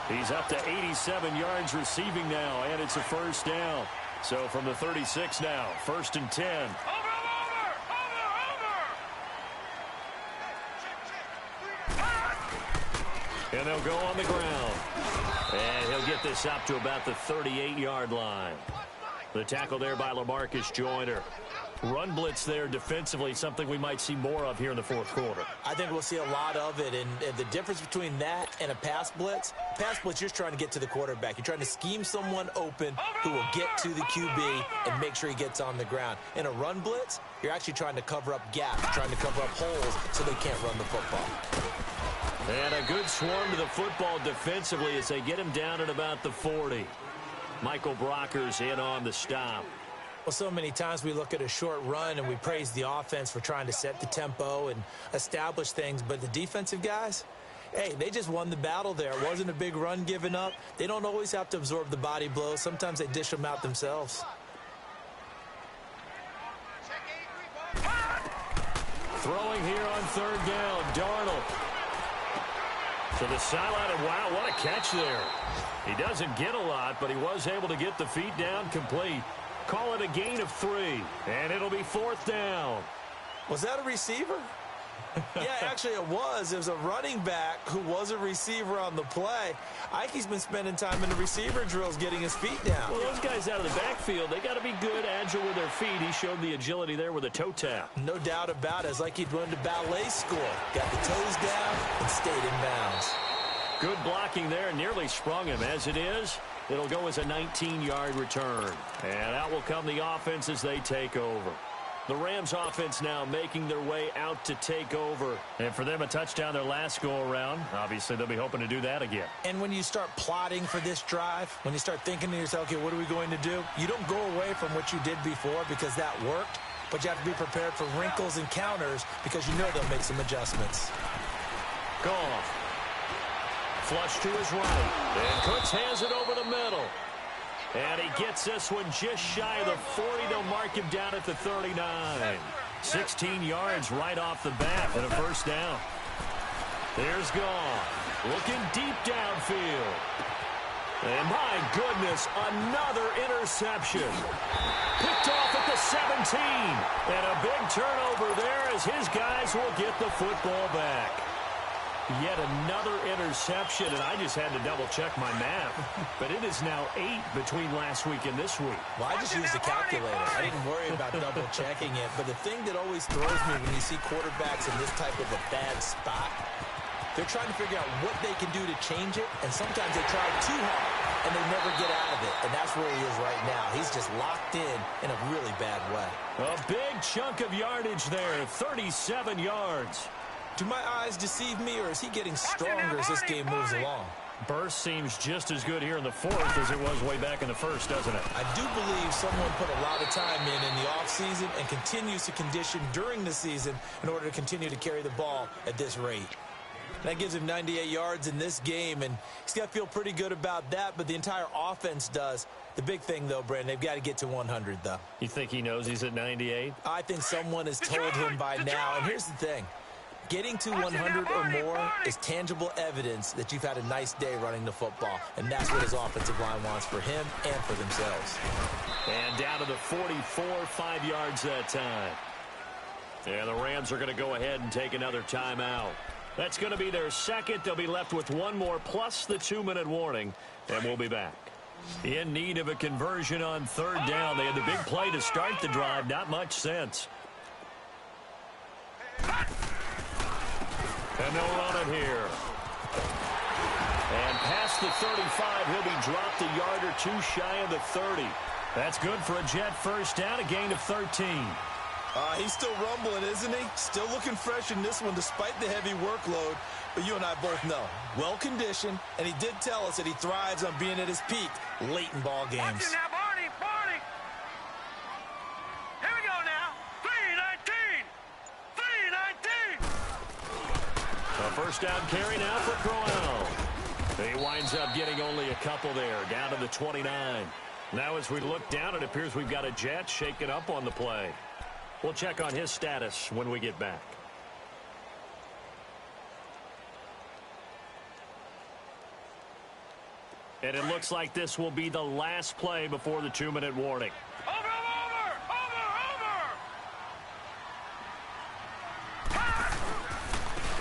A: He's up to 87 yards receiving now, and it's a first down. So from the 36 now, 1st and 10.
C: Over!
A: And they'll go on the ground. And he'll get this up to about the 38-yard line. The tackle there by LaMarcus Joyner. Run blitz there defensively, something we might see more of here in the fourth quarter.
B: I think we'll see a lot of it, and the difference between that and a pass blitz, you're just trying to get to the quarterback. You're trying to scheme someone open who will get to the QB and make sure he gets on the ground. In a run blitz, you're actually trying to cover up gaps, trying to cover up holes so they can't run the football.
A: And a good swarm to the football defensively as they get him down at about the 40. Michael Brockers in on the stop.
B: Well, so many times we look at a short run and we praise the offense for trying to set the tempo and establish things, but the defensive guys, hey, they just won the battle there. It wasn't a big run given up. They don't always have to absorb the body blows. Sometimes they dish them out themselves.
A: Throwing here on third down, Darnold. To the sideline, and wow, what a catch there. He doesn't get a lot, but he was able to get the feet down complete. Call it a gain of 3, and it'll be fourth down.
B: Was that a receiver? Yeah, actually it was. It was a running back who was a receiver on the play. Ikey's been spending time in the receiver drills getting his feet down.
A: Well, those guys out of the backfield, they got to be good, agile with their feet. He showed the agility there with a toe tap.
B: No doubt about it. It's like he'd run to ballet school. Got the toes down and stayed in bounds.
A: Good blocking there, nearly sprung him. As it is, it'll go as a 19-yard return. And out will come the offense as they take over. The Rams offense now making their way out to take over. And for them, a touchdown their last go-around. Obviously, they'll be hoping to do that again.
B: And when you start plotting for this drive, when you start thinking to yourself, okay, what are we going to do? You don't go away from what you did before because that worked, but you have to be prepared for wrinkles and counters because you know they'll make some adjustments.
A: Goff. Flush to his right. And Cooks has it over the middle. And he gets this one just shy of the 40. They'll mark him down at the 39. 16 yards right off the bat and a first down. There's Goff. Looking deep downfield. And my goodness, another interception. Picked off at the 17. And a big turnover there as his guys will get the football back. Yet another interception, and I just had to double-check my math. But it is now 8 between last week and this week.
B: Well, I just used a calculator. I didn't worry about double-checking it. But the thing that always throws me when you see quarterbacks in this type of a bad spot, they're trying to figure out what they can do to change it, and sometimes they try too hard, and they never get out of it. And that's where he is right now. He's just locked in a really bad way.
A: A big chunk of yardage there, 37 yards.
B: Do my eyes deceive me, or is he getting stronger as this game moves along?
A: Burst seems just as good here in the fourth as it was way back in the first, doesn't it?
B: I do believe someone put a lot of time in the offseason and continues to condition during the season in order to continue to carry the ball at this rate. That gives him 98 yards in this game, and he's got to feel pretty good about that, but the entire offense does. The big thing, though, Brandon, they've got to get to 100, though.
A: You think he knows he's at 98?
B: I think someone has told him by now, and here's the thing. Getting to 100 or more is tangible evidence that you've had a nice day running the football, and that's what his offensive line wants for him and for themselves.
A: And down to the 44, 5 yards that time. And the Rams are going to go ahead and take another timeout. That's going to be their second. They'll be left with one more plus the 2-minute warning, and we'll be back. In need of a conversion on third down. They had the big play to start the drive. Not much sense. And they'll run it here. And past the 35, he'll be dropped a yard or two shy of the 30. That's good for a Jet first down, a gain of 13.
B: He's still rumbling, isn't he? Still looking fresh in this one despite the heavy workload. But you and I both know, well-conditioned, and he did tell us that he thrives on being at his peak late in ball games.
C: Watch it now, Barney, Barney. Here we go now. 3-19. 3-19.
A: A first down carry now for Crowell. He winds up getting only a couple there, down to the 29. Now as we look down, it appears we've got a Jet shaken up on the play. We'll check on his status when we get back. And it looks like this will be the last play before the 2-minute warning.
C: Over.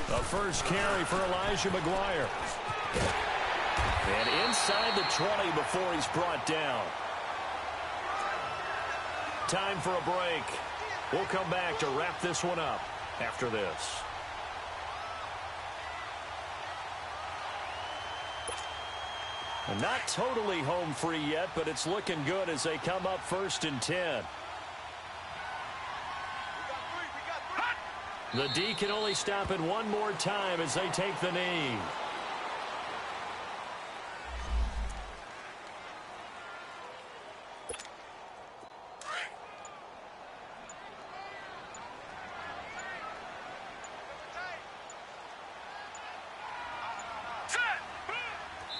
A: The first carry for Elijah McGuire. And inside the 20 before he's brought down. Time for a break. We'll come back to wrap this one up after this. And not totally home free yet, but it's looking good as they come up 1st and 10. The D can only stop it one more time as they take the knee.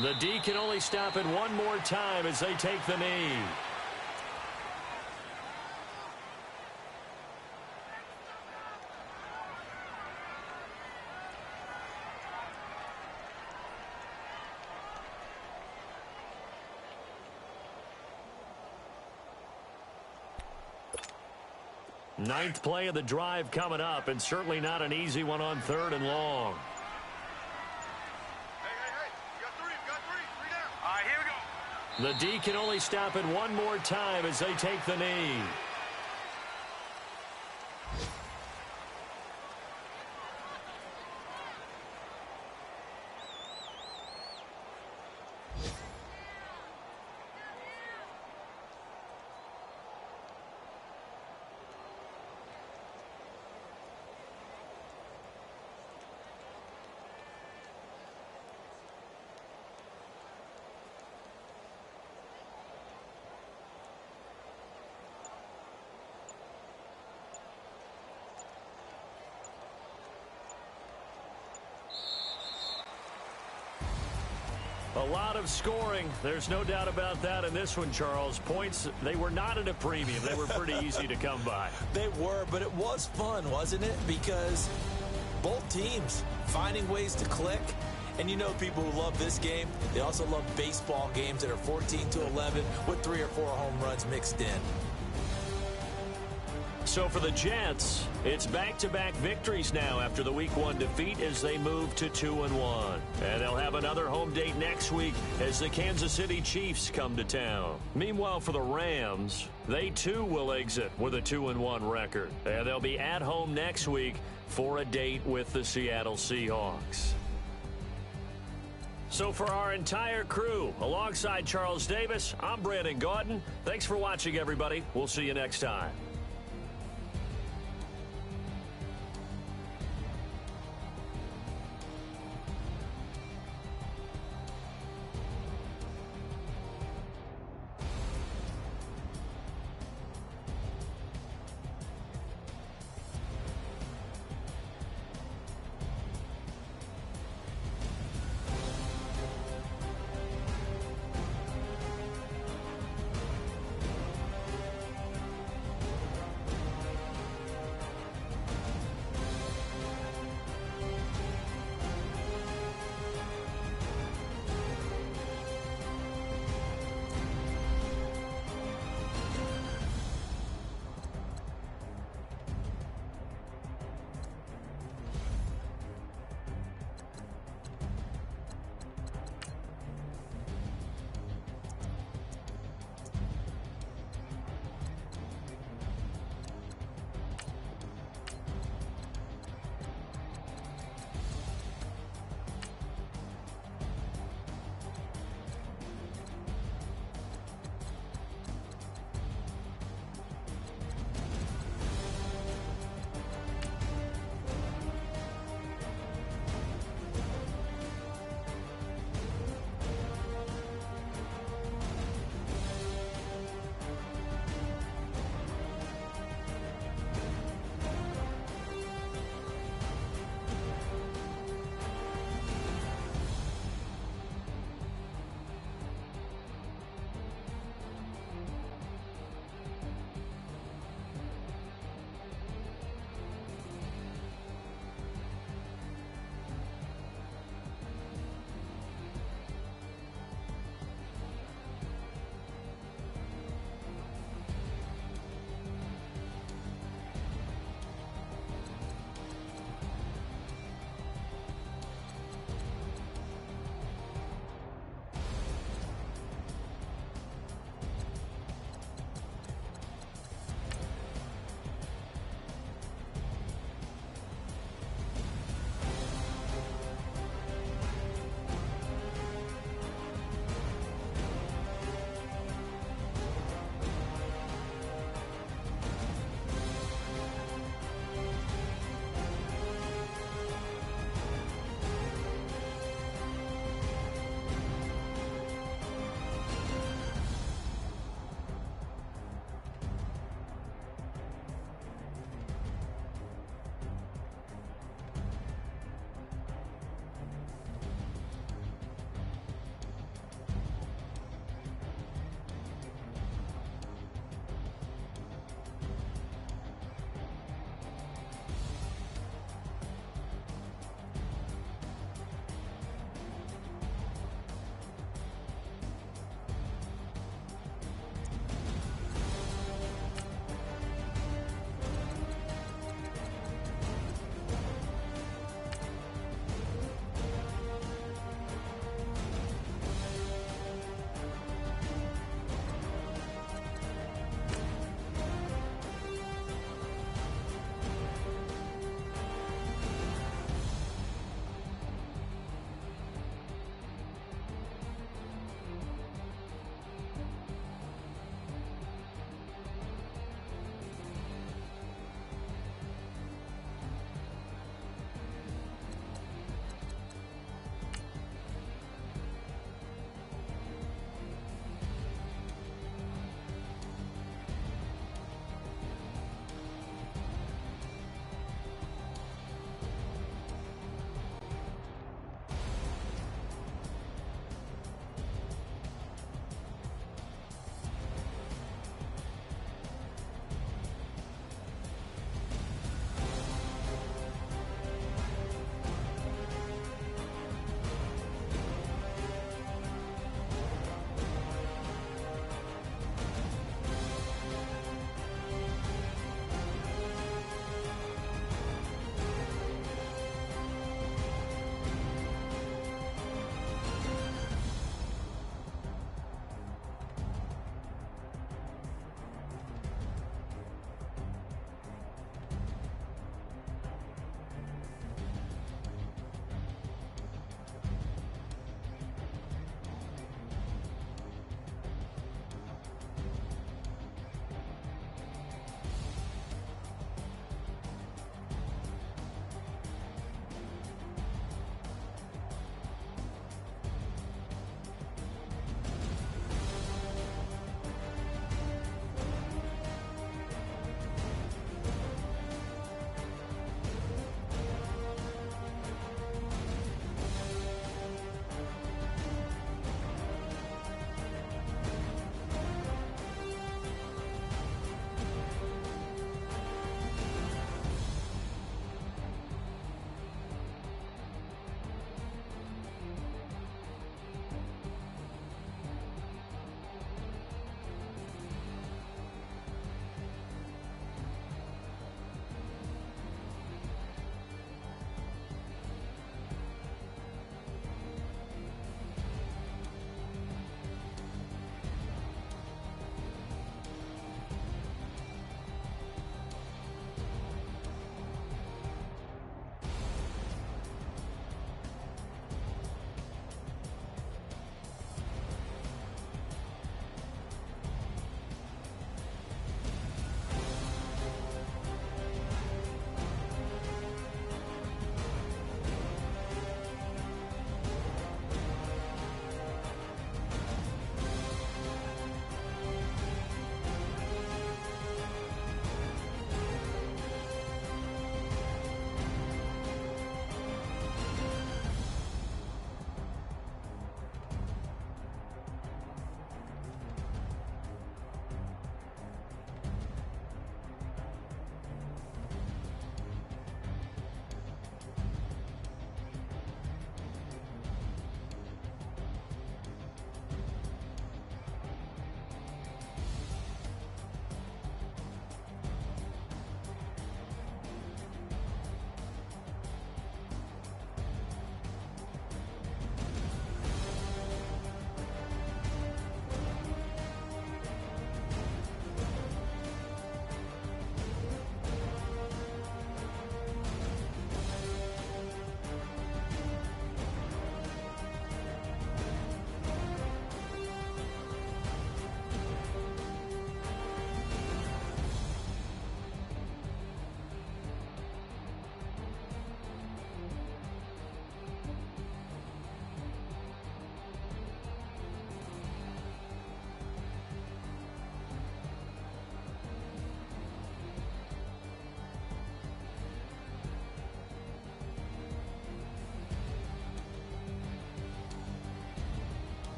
A: The D can only stop it one more time as they take the knee. Ninth play of the drive coming up, and certainly not an easy one on 3rd and long. The D can only stop it one more time as they take the knee. A lot of scoring. There's no doubt about that in this one, Charles. Points, they were not at a premium. They were pretty easy to come by.
B: They were, but it was fun, wasn't it? Because both teams finding ways to click. And you know people who love this game, they also love baseball games that are 14-11 with 3 or 4 home runs mixed in.
A: So for the Jets, it's back-to-back victories now after the Week 1 defeat as they move to 2-1. And they'll have another home date next week as the Kansas City Chiefs come to town. Meanwhile, for the Rams, they too will exit with a 2-1 record. And they'll be at home next week for a date with the Seattle Seahawks. So for our entire crew, alongside Charles Davis, I'm Brandon Gaudin. Thanks for watching, everybody. We'll see you next time.